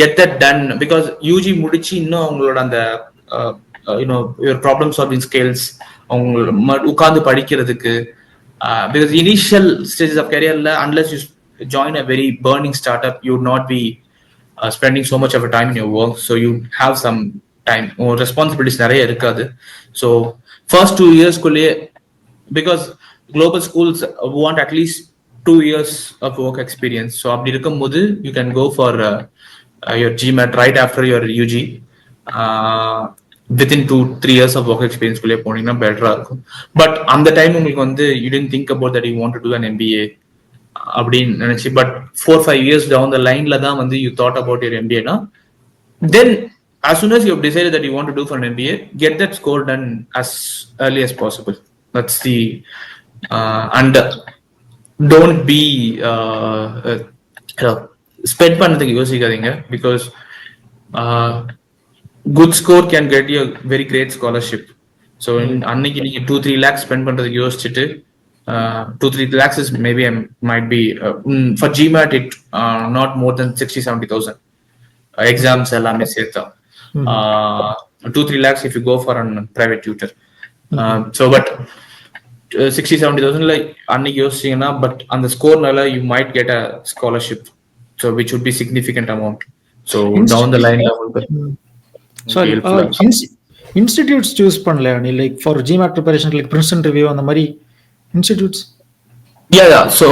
get that done, because UG முடிச்சு இன்னும் அவங்களோட அந்த your problem solving skills, உட்கார்ந்து படிக்கிறதுக்கு. Because initial stages of career, unless you join a very burning startup, you would not be spending so much of a time in your work, so you have some time or responsibilities நிறைய இருக்காது. So first 2 years குள்ளே, because global schools want at least 2 years of work experience, so அப்படி இருக்கும்போது you can go for your GMAT right after your UG. Within 2-3 years of work experience குள்ளே போனீங்கன்னா பெட்டரா இருக்கும். But அந்த டைம் உங்களுக்கு வந்து you didn't think about that you want to do an MBA அப்படின்னு நினைச்சு, பட் 4-5 years down the lineல தான் வந்து you thought about your MBA னா, then as soon as you have decided that you want to do for an MBA, get that score done as early as possible. That's the and don't be spend பண்ணதுக்கு யோசிக்காதீங்க, because good score can get you a very great scholarship. So அன்னைக்கு நீங்க 2-3 lakhs spend பண்றதுக்கு யோசிச்சுட்டு, 2-3 lakhs is maybe might be for GMAT it not more than 60,000-70,000 exams எல்லாமே சேர்த்தா. 2-3 lakhs if you go for a private tutor. So but 60,000-70,000 like அன்னைக்கு யோசிச்சீங்கன்னா, but அந்த ஸ்கோர்னால you might get a scholarship, so which would be significant amount. So down the line sorry, institutes choose பண்ணலையா நீ, like for GMAT preparation, like Princeton review அந்த மாதிரி institutes? yeah so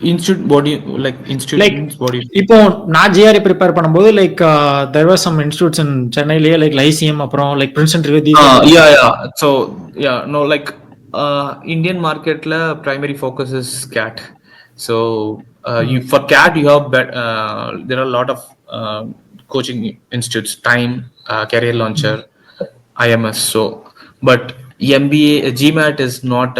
institute body, like institute like body. இப்போ நான் GRE prepare பண்ணும்போது like there were some institutes in Chennaiலயே like Lyceum, அப்புறம் like Princeton review. So no, like Indian market la primary focus is CAT. So you for CAT you have there are a lot of coaching institutes, Time, Career Launcher, IMS. So but MBA GMAT is not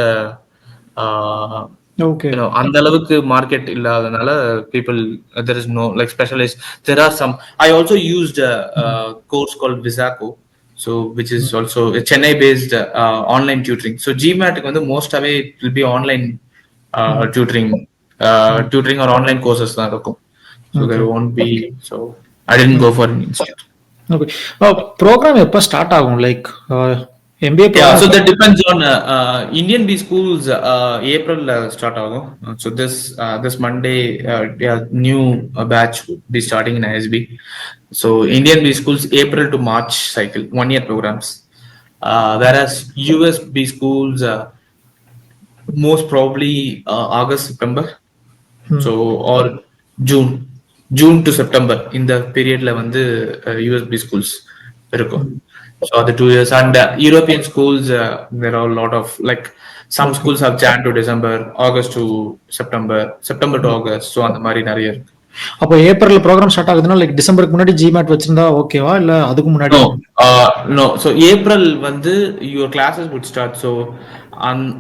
okay, அந்த அளவுக்கு market இல்லாதனால people, there is no like specialized. There are some. I also used a course called Visaco, so which is also a Chennai based online tutoring. So GMAT வந்து most of it will be online tutoring or online courses தான் இருக்கும். So there won't be, so I didn't go for an institute. okay. Program எப்ப start ஆகும், like MBA program? Yeah, so that depends on Indian B schools. April start ஆகும். So this Monday new batch will be starting in ISB. So Indian B schools April to March cycle, 1 year programs, whereas US B schools most probably August, September. So or June to September in the period la வந்து US B schools இருக்கும். So the 2 years, and European schools there are a lot of, like some schools have Jan to December, August to September to August. So அந்த மாதிரி நிறைய இருக்கு. அப்போ ஏப்ரல்ல program start ஆகுதுன்னா like டிசம்பருக்கு முன்னாடி GMAT வச்சிருந்தா ஓகேவா, இல்ல அதுக்கு முன்னாடி? No, so April வந்து your classes would start. So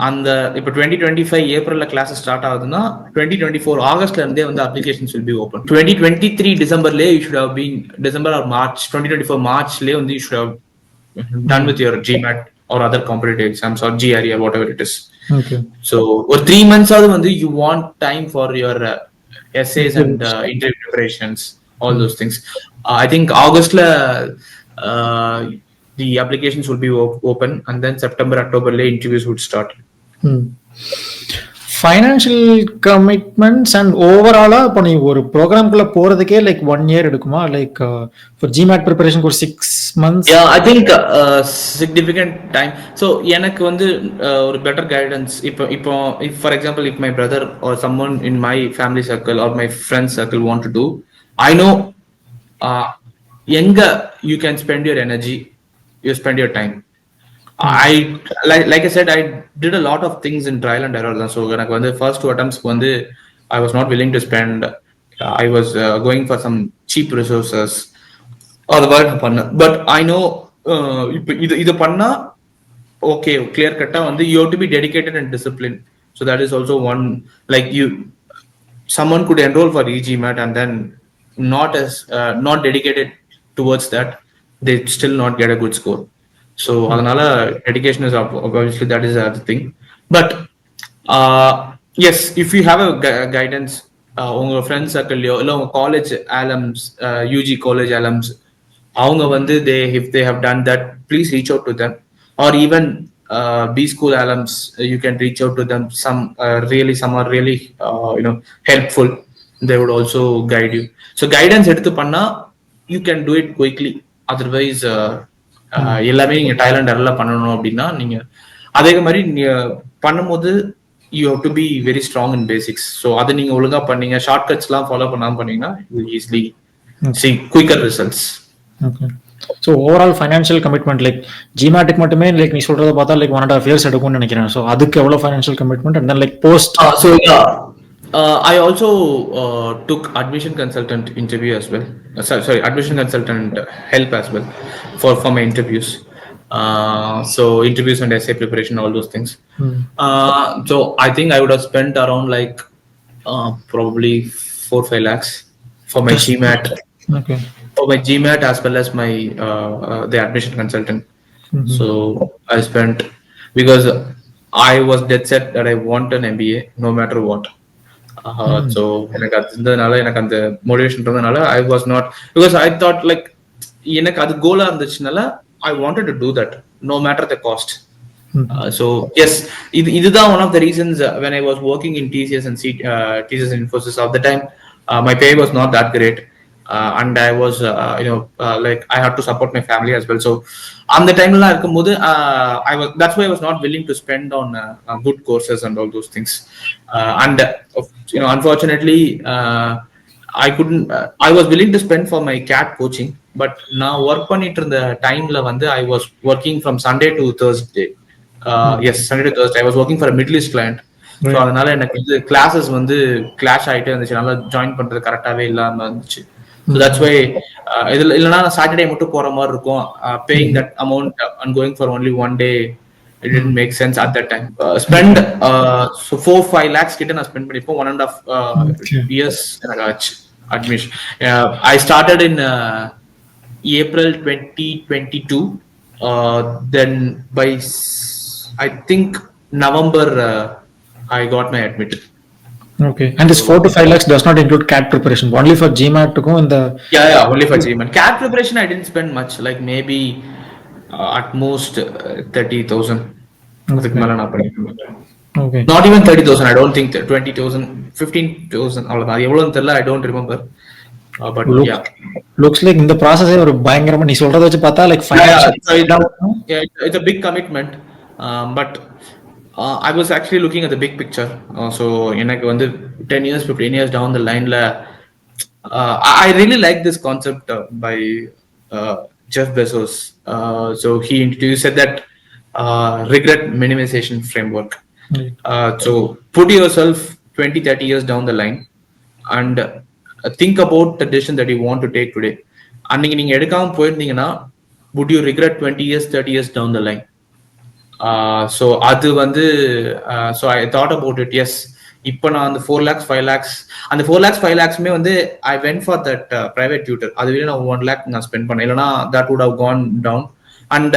அந்த இப்போ 2025 ஏப்ரல்ல கிளாஸஸ் ஸ்டார்ட் ஆகுதுன்னா 2024 ஆகஸ்ட்ல இருந்தே வந்து applications will be open. 2023 டிசம்பர்லயே you should have been, December or March 2024 மார்ச்லயே வந்து you should have done with your GMAT or other competitive exams or GRE or whatever it is. Okay. So or 3 months ஆவது வந்து you want time for your essays and interview preparations, all those things. I think August la the applications will be open, and then September, October la interviews would start. Financial commitments and overall இப்போ நீ ஒரு ப்ரோக்ராம்குள்ள போறதுக்கே like 1 year எடுக்குமா, like for GMAT preparation for 6 months? Yeah, I think significant time. So எனக்கு வந்து ஒரு better guidance இப்போ if for example if my brother or someone in my family circle or my friend circle want to do, I know எங்க you can spend your energy, you spend your time. I like I said, I did a lot of things in trial and error. So எனக்கு வந்து first 2 attempts வந்து I was not willing to spend. I was going for some cheap resources. அது மாதிரி நான் பண்ணேன். But I know இப்போ இது பண்ணா okay, clear கட்டா வந்து you have to be dedicated and disciplined. So that is also one, like someone could enroll for E-GMAT and then not dedicated towards that, they still not get a good score. So அதனால dedication is obviously, that is the other thing. But yes, if you have a guidance, உங்க friends circle இல்ல உங்க college alums, UG college alums, அவங்க வந்து if they have done that, please reach out to them. Or even B school alums, you can reach out to them. Some are really helpful. They would also guide you. So guidance எடுத்து பண்ணா you can do it quickly. Otherwise எல்லாமே நீங்க Thailand எல்லாம் பண்ணணும் அப்படின்னா நீங்க அதே மாதிரி பண்ணும்போது you have to be very strong in basics. So அதை நீங்க ஒழுங்கா பண்ணீங்க, ஷார்ட்கட்ஸ் எல்லாம் ஃபாலோ பண்ணாம பண்ணீங்கன்னா you will easily see quicker results. Okay. So overall financial commitment, like GMAT மட்டுமே like நீ சொல்றத பார்த்தா like 1.5 years எடுக்கும்னு நினைக்கிறேன். So அதுக்கு எவ்வளவு financial commitment, and then like post. So yeah, I also took admission consultant interview as well. Sorry, admission consultant help as well for my interviews. So interviews and essay preparation, all those things. So I think I would have spent around like probably 4-5 lakhs for my GMAT. Okay. For my GMAT as well as my the admission consultant. So I spent, because I was dead set that I want an MBA no matter what. So எனக்கு அந்த motivation இருந்ததுனால I was not, because I thought like எனக்கு அது Cola இருந்துச்சுனால I wanted to do that no matter the cost. So yes, இதுதான் one of the reasons when I was working in TCS and TCS and Infosys at the time, my pay was not that great. And I was like I had to support my family as well. So on the time that's why I was not willing to spend on good courses and all those things. And unfortunately I couldn't, I was willing to spend for my CAT coaching, but now work பண்ணிட்டு இருந்த டைம்ல வந்து I was working from Sunday to Thursday. Yes, Sunday to Thursday I was working for a Middle East client. So அதனால எனக்கு வந்து classes வந்து clash ஆயிட்டே இருந்துச்சு, நல்லா ஜாயின் பண்றது கரெக்டாவே இல்லாம இருந்துச்சு. So that's why இல்லனா சாட்டர்டே மட்டும் போற மாதிரி இருக்கும், paying that amount and going for only one day, it didn't make sense at that time. Spend so 4-5 lakhs கிட்ட நான் ஸ்பெண்ட் பண்ணிப்போம். 1.5 years எனக்கு ஆச்சு admission. I started in April 2022. Then by I think November I got my admit. Okay, and this 4-5 lakhs does not include CAT preparation, only for GMAT to go in the. Yeah, only for GMAT. CAT preparation I didn't spend much, like maybe at most 30,000. Okay. Not even 30,000. I don't think 20,000, 15,000. I don't remember. But yeah, looks like in the process ஒரு பயங்கரமா நீ சொல்றத வச்சு பார்த்தா like it's a big commitment. But I was actually looking at the big picture. So எனக்கு வந்து 10 years 15 years down the line I really like this concept by Jeff Bezos. So he said that regret minimization framework. So put yourself 20-30 years down the line and think about the decision that you want to take today. அன்னைக்கு நீங்க எடுக்காம போயிருந்தீங்கன்னா would you regret 20 years 30 years down the line? So அது வந்து so I thought about it. Yes, இப்போ நான் அந்த 4 lakhs 5 lakhs அந்த 4 lakhs 5 lakhsமே வந்து I went for that private tutor. அதுவே நான் 1 lakh நான் ஸ்பெண்ட் பண்ணேன், இல்லைனா that would have gone down. And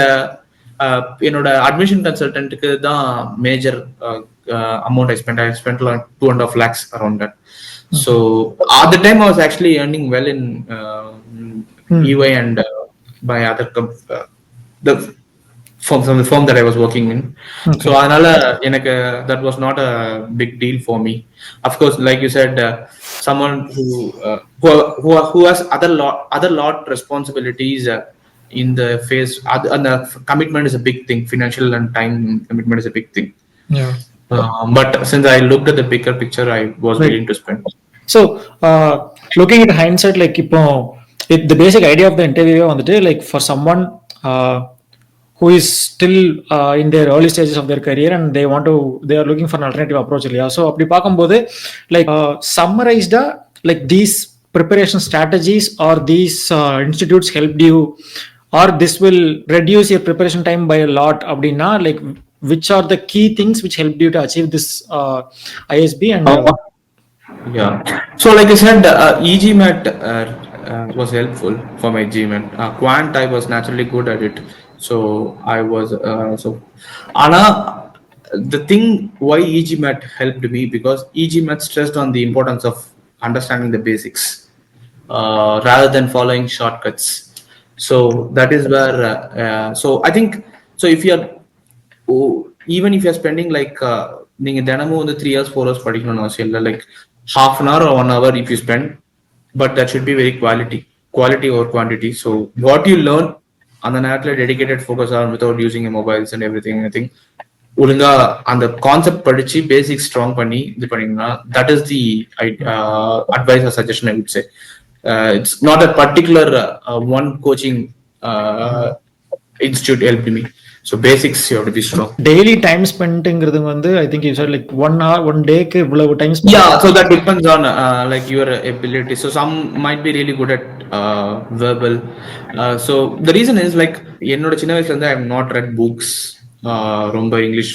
என்னோட அட்மிஷன் கன்சல்டன்ட்டுக்கு தான் major amount I spent like 2.5 lakhs around that. So at the time I was actually earning well in EY and by other the firm that I was working in. So அதனால எனக்கு that was not a big deal for me. Of course, like you said, someone who has other lot responsibilities in the phase, and the commitment is a big thing. Financial and time commitment is a big thing. Yeah. But since I looked at the bigger picture, I was willing to spend. So looking at hindsight, like the basic idea of the interview வந்துட்டு like for someone who is still in their early stages of their career and they are looking for an alternative approach இல்லையா. So அப்படி பார்க்கும்போது like summarized like these preparation strategies or these institutes helped you, or this will reduce your preparation time by a lot அப்படின்னா like which are the key things which helped you to achieve this ISB and yeah. So like I said, E-GMAT was helpful for my GMAT. Quant I was naturally good at it. So I was Anna, the thing why E-GMAT helped me, because E-GMAT stressed on the importance of understanding the basics rather than following shortcuts. So that is where so I think, so if you are, even if you're spending like நீங்க தினமும் வந்து 3 hours 4 hours படிக்கணும்னு அவசியம் இல்லை, like half an hour or 1 hour if you spend, but that should be very quality over quantity. So what you learn அந்த நேரத்துல dedicated focus on without using your mobiles and everything, I think ஒழுங்கா அந்த concept படிச்சு பேசிக் strong பண்ணி இது பண்ணீங்கன்னா, that is the advice or suggestion I would say. It's not a particular one coaching institute helped me. So basics you have to be strong. Daily time spentங்கிறது வந்து I think you said like 1 hour 1 dayக்கு இவ்வளவு time spent. Yeah, so that depends on like your ability. So some might be really good at verbal. So the reason is like என்னோட சின்ன வயசுல இருந்து I have not read books, ரொம்ப English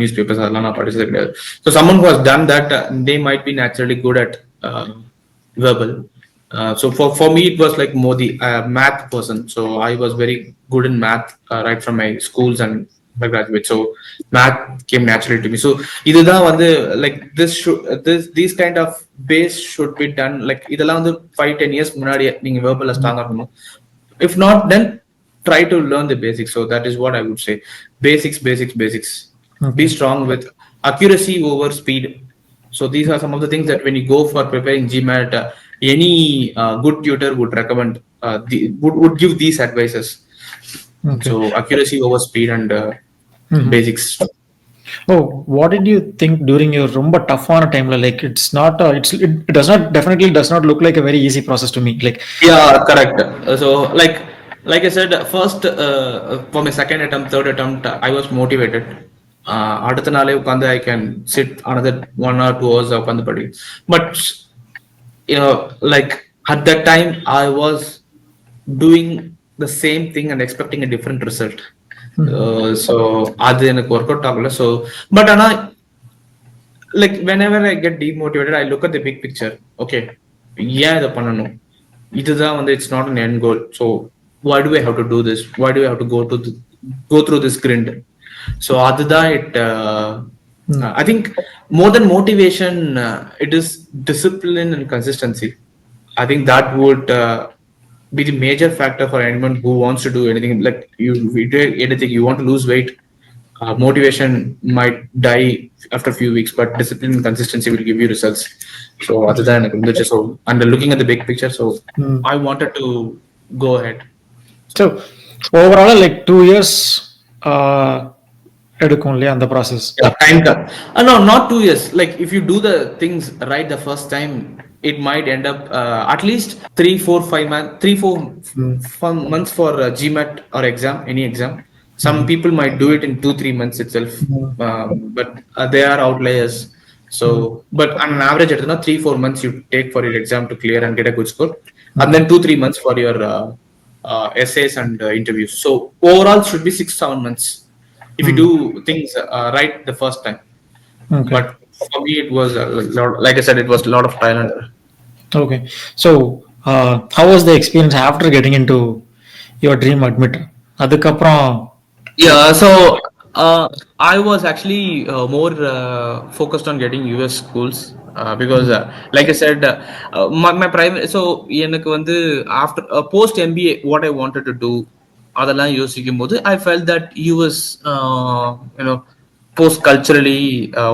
news papers அதெல்லாம் நான் படிச்சது கிடையாது. So someone who has done that, they might be naturally good at verbal. So for me it was like more the math person. So I was very good in math right from my schools and my graduate. So math came naturally to me. So இதுதான் வந்து like these kind of base should be done. Like இதெல்லாம் வந்து 5-10 years முன்னாடி நீங்க verbal ஸ்ட்ராங்கா இருக்கணும். If not, then try to learn the basics. So that is what I would say. Basics. Okay. Be strong with accuracy over speed. So these are some of the things that when you go for preparing GMAT, any good tutor would recommend, would give these advices. Okay. So accuracy over speed and basics. Oh, what did you think during your ரொம்ப டஃப்பான டைம்ல? Like it's not it does not definitely does not look like a very easy process to me. Like yeah, correct. So like I said, first for my second attempt, third attempt, I was motivated. அடுத்த நாளே உட்காந்து I can sit another 1 or 2 hours உட்காந்து படி. But you know, like at that time I was doing the same thing and expecting a different result. So அது எனக்கு work out ஆகல. So but ஆனா like whenever I get demotivated, I look at the big picture. Okay, ஏன் இதை பண்ணணும்? இதுதான் வந்து it's not an end goal. So why do I have to do this? Why do I have to go through this grind? So அதுதான் I think more than motivation, it is discipline and consistency. I think that would be the major factor for anyone who wants to do anything. Like you do anything, you want to lose weight, motivation might die after a few weeks, but discipline and consistency will give you results. So other than so and looking at the big picture, so I wanted to go ahead. So overall like 2 years எடுக்கும் இல்லையா அந்த process? No, not 2 years. Like if you do the things right the first time, it might end up at least 3-4 months for GMAT or exam, any exam. Some people might do it in 2-3 months itself, but they are outliers. So but on an average 3-4 months you take for your exam to clear and get a good score, and then 2-3 months for your essays and interviews. So overall should be 6-7 months if you do things right the first time. Okay. But for me it was like I said, it was a lot of trial and error. Okay, so how was the experience after getting into your dream admitter? அதுக்கப்புறம் yeah, so I was actually more focused on getting US schools because like I said, my private, so எனக்கு வந்து after post MBA what I wanted to do அதெல்லாம் யோசிக்கும் போது I felt that US you know, post culturally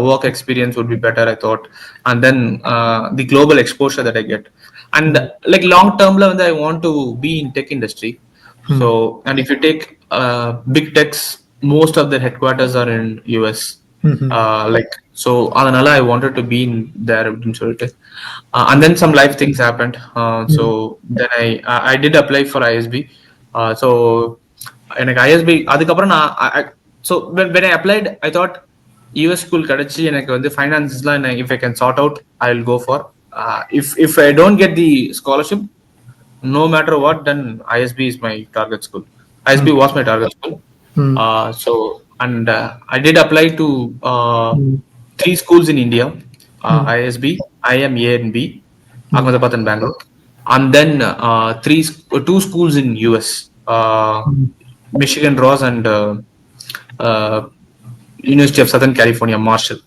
work experience would be better, I thought, and then the global exposure that I get, and like long term la I want to be in tech industry. So and if you take big techs, most of their headquarters are in US. Like so adanal I wanted to be in there and then some life things happened. So then I did apply for ISB. So எனக்கு ISB அதுக்கப்புறம் நான் so when I applied I thought US school கிடைச்சி எனக்கு வந்து ஃபைனான்ஸ்லாம் if I can sort out I will go for. If I don't get the scholarship, no matter what, then ISB is my target school. ISB was my target school. So and I did apply to 3 schools in India, ISB, IM, A and B, Ahmedabad and Bangalore, and then 2 schools in US, Michigan Ross and University of Southern California, Marshall.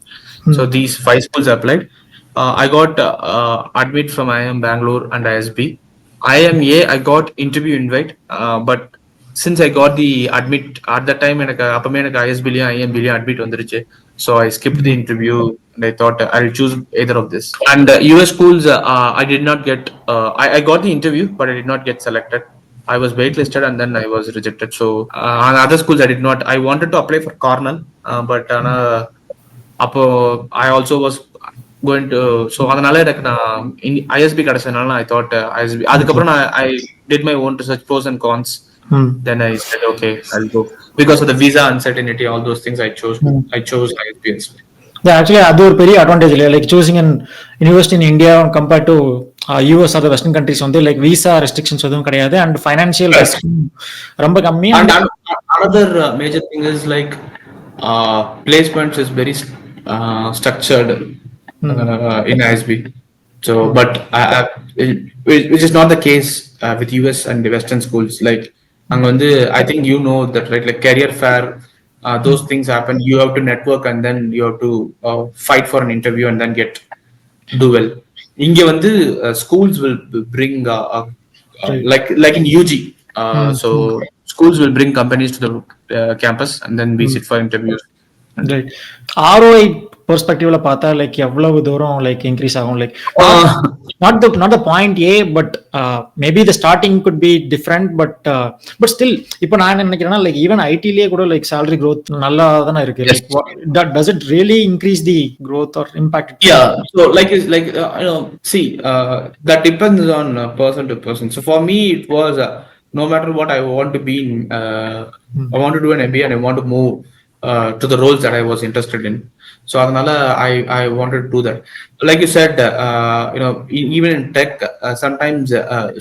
So these 5 schools I applied. I got admit from IM Bangalore and ISB. IMA, I got interview invite, but since I got the admit at that time, எனக்கு அப்பமே எனக்கு ISB-லயும் IMB-லயும் admit வந்துருச்சு. So I skipped the interview and I thought I'll choose either of this. And US schools, I did not get. I got the interview, but I did not get selected. I was waitlisted and then I was rejected. So on other schools, I did not. I wanted to apply for Cornell, but அப்போ I also was going to. So அதனால எனக்கு நான் ISB கிடைச்சதுனால I thought ISB. அதுக்கப்புறம் நான் I did my own research, pros and cons. Then I said okay, I'll go because of the visa uncertainty, all those things. I chose ISB instead. Yeah, actually அது ஒரு பெரிய advantage இல்லையா, like choosing an university in India compared to US R western countries வந்து like visa restrictions எதுவும் கிடையாது and financial risk ரொம்ப கம்மி. And another major thing is like placements is very structured in ISB. So, but which is not the case with US and the Western schools. Like, I think you know that, right? Like career fair, those things happen. You have to network and then you have to fight for an interview and then do well. Inge vandu schools will bring like in UG. So schools will bring companies to the campus and then we sit for interviews. Right. ROI பெர்ஸ்பெக்டிவ்ல பார்த்தா like எவ்வளவு தூரம் like increase ஆகும், like not the point A but maybe the starting could be different but still இப்போ நான் என்ன நினைக்கிறேன்னா like even ஐடிலேயே கூட like salary growth நல்லா தானே இருக்கு. Like does it really increase the growth or impact it? Yeah, so like see, that depends on person to person. So for me it was no matter what, I want to be in I want to do an MBA and I want to move to the roles that I was interested in. So I wanted to do that. Like you said, even in tech, sometimes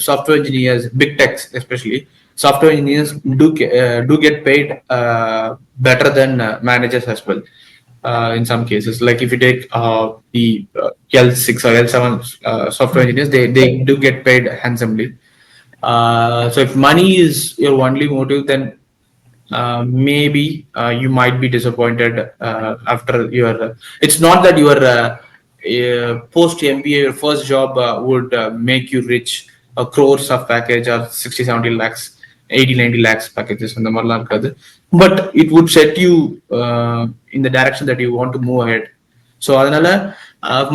software engineers, big techs especially, software engineers do get paid better than managers as well. In some cases, like if you take the L6 or L7 software engineers, they do get paid handsomely. So if money is your only motive, then maybe you might be disappointed after your. It's not that your post MBA, your first job would make you rich, a crores of package or 60-70 lakhs, 80-90 lakhs packages and the மாதிரிலாம் இருக்காது. But it would set you in the direction that you want to move ahead. So அதனால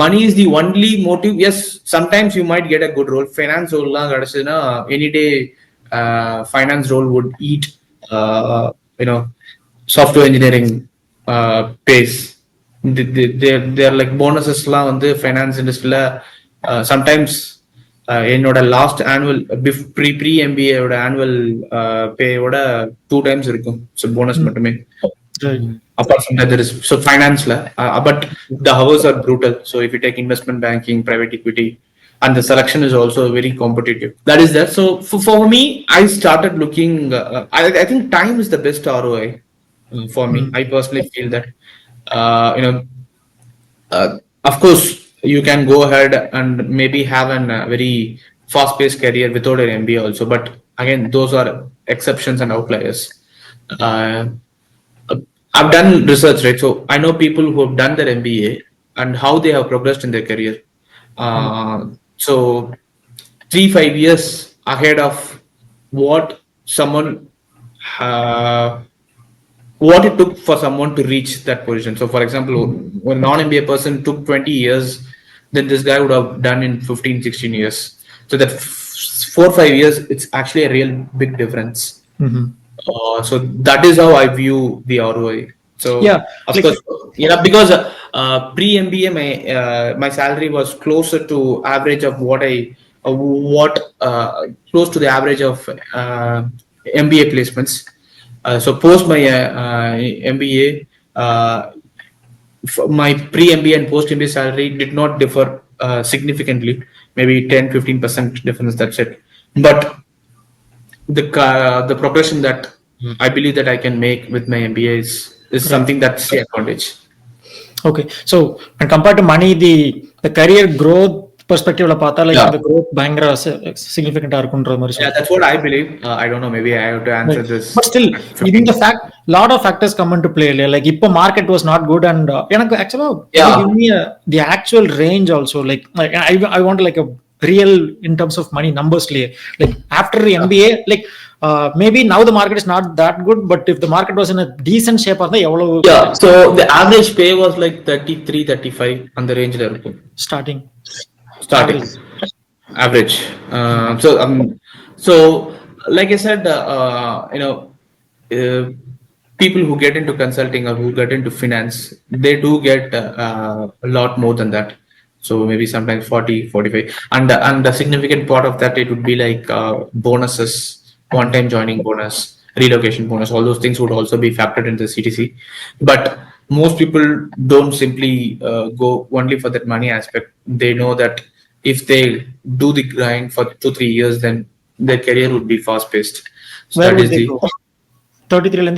money is the only motive. Yes, sometimes you might get a good role. Finance role லாம் கிடைச்சதுன்னா any day finance role would eat software engineering pays. They are like bonuses லாம் வந்து finance industryல sometimes என்னோட last annual pre MBA ஓட annual பேயோட 2 times இருக்கும். So bonus மட்டுமே. Apart from that, there is so finance but the hours are brutal. So if you take investment banking, private equity, and the selection is also very competitive. That is there. So for me, I started looking. I think time is the best ROI for me. I personally feel that. Of course, you can go ahead and maybe have a very fast-paced career without an MBA also. But again, those are exceptions and outliers. I've done research, right? So I know people who have done their MBA and how they have progressed in their career. So 3-5 years ahead of what it took for someone to reach that position. So for example, when a non-MBA person took 20 years, then this guy would have done in 15-16 years. So that 4-5 years, it's actually a real big difference. So that is how I view the ROI. So yeah, of course, because pre-MBA my salary was closer to average of close to the average of MBA placements. So post my MBA, my pre-MBA and post-MBA salary did not differ significantly, maybe 10-15% difference, that's it. But the progression that I believe that I can make with my MBA is something that's the advantage. Okay, so and compared to money, the career growth perspectiveல பார்த்தா like the growth பயங்கர significant இருக்குன்ற மாதிரி. Yeah, that's what I believe. I don't know, maybe I have to answer this. But still, even the fact lot of factors come into play. Like இப்போ market was not good and எனக்கு actually give me the actual range also. Like I want like a real in terms of money numbers like after MBA, like maybe now the market is not that good, but if the market was in a decent shape, so the average pay was like 33 35 on the range there. starting average. So like I said, people who get into consulting or who get into finance, they do get a lot more than that. So maybe sometimes 40 45, and a significant part of that, it would be like bonuses, one time joining bonus, relocation bonus, all those things would also be factored into the CTC. But most people don't simply go only for that money aspect. They know that if they do the grind for 2-3 years, then their career would be fast paced. So where would they go? 33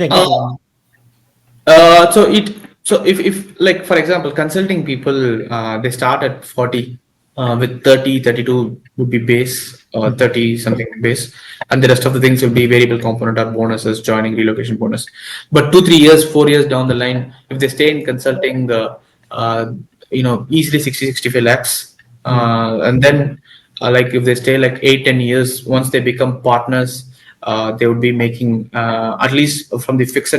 so if like for example, consulting people, they start at 40, with 30-32 would be base, or 30 something base, and the rest of the things will be variable component or bonuses, joining, relocation bonus. But 2-3 years, 4 years down the line, if they stay in consulting, easily 60-65 lakhs, and then like if they stay like 8-10 years, once they become partners, they would be making, at least from the fixed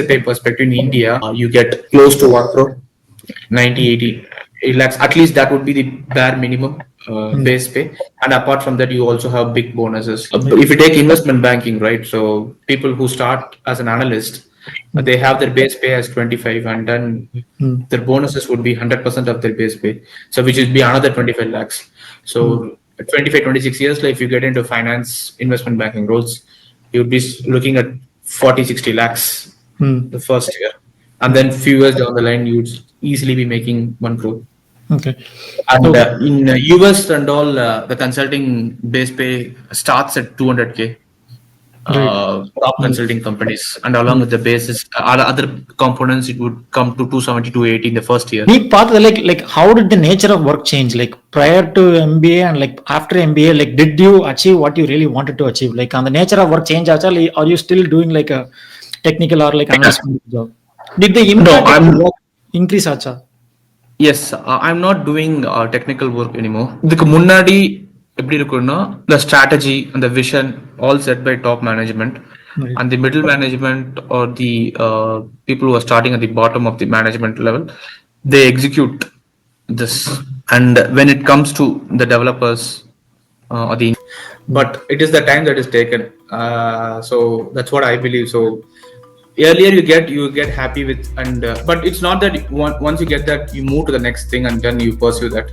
pay perspective in India, you get close to 1 crore, 90-80 lakhs. At least that would be the bare minimum base pay. And apart from that, you also have big bonuses. If you take investment banking, right? So people who start as an analyst, they have their base pay as 25, and then their bonuses would be 100% of their base pay. So which would be another 25 lakhs. So 25-26 years, like if you get into finance, investment banking roles, you would be looking at 40-60 lakhs the first year, and then few years down the line, you would easily be making 1 crore. Okay. And in US and all, the consulting base pay starts at 200K. Top consulting companies, and along with the basis, other components, it would come to 270-280 in the first year. Like how did the nature of work change, like prior to MBA and like after MBA? Like did you achieve what you really wanted to achieve? Like on the nature of work change, actually, are you still doing like a technical or like analyst job? Did the impact increase acha? Yes, I'm not doing technical work anymore. இதுக்கு முன்னாடி எப்படி இருக்குன்னா, the strategy and the vision all set by top management, and the middle management, or the people who are starting at the bottom of the management level, they execute this. And when it comes to the developers, but it is the time that is taken. So that's what I believe. So earlier you get happy with, and but it's not that once you get that, you move to the next thing and then you pursue that.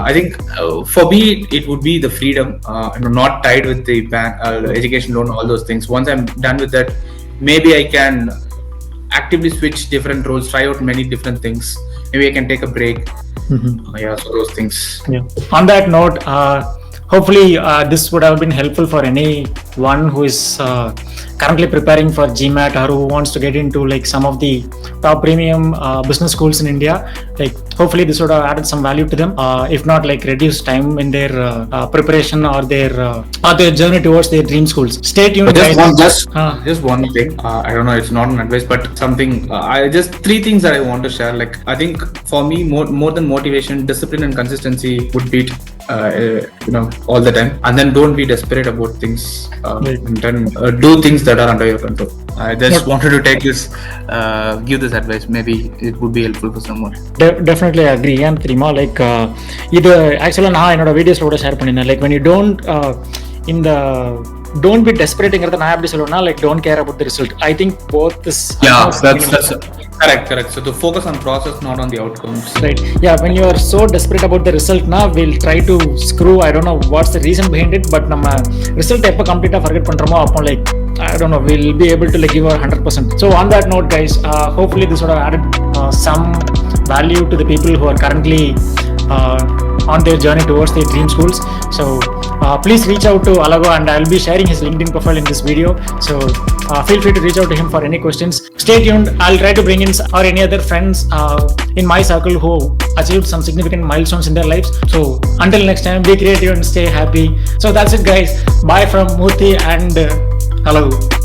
I think for me, it would be the freedom. I'm not tied with the bank, education loan, all those things. Once I'm done with that, maybe I can actively switch different roles, try out many different things. Maybe I can take a break. So those things. On that note, hopefully this would have been helpful for anyone who is currently preparing for GMAT, or who wants to get into like some of the top premium business schools in India. Like hopefully this would have added some value to them, if not like reduce time in their preparation or their journey towards their dream schools. Stay tuned, guys. Just one thing, I don't know, it's not an advice, but something, just 3 things that I want to share. Like I think for me, more than motivation, discipline and consistency would beat all the time. And then don't be desperate about things, and then do things that are under your control. I just wanted to take this, give this advice. Maybe it would be helpful for someone. Definitely agree. And Trima, like இது ஆக்சுவலா நான் என்னோட வீடியோஸ்ல share பண்ணிருந்தேன். Like when you don't be desperate-ங்கிறத நான் எப்படி சொல்லுவேன்னா, like don't care about the result. I think both this. That's correct. So to focus on process, not on the outcomes. Right. Yeah. When you are so desperate about the result, now we'll try to screw. I don't know what's the reason behind it, but நம்ம result எப்ப completely forget பண்றோமோ அப்போ like I don't know, we'll be able to like give our 100%. So on that note, guys, hopefully this would have added some value to the people who are currently on their journey towards their dream schools. So please reach out to Alago, and I'll be sharing his LinkedIn profile in this video. So feel free to reach out to him for any questions. Stay tuned. I'll try to bring in or any other friends in my circle who achieved some significant milestones in their lives. So until next time, be creative and stay happy. So that's it, guys. Bye from Murthy and Alago.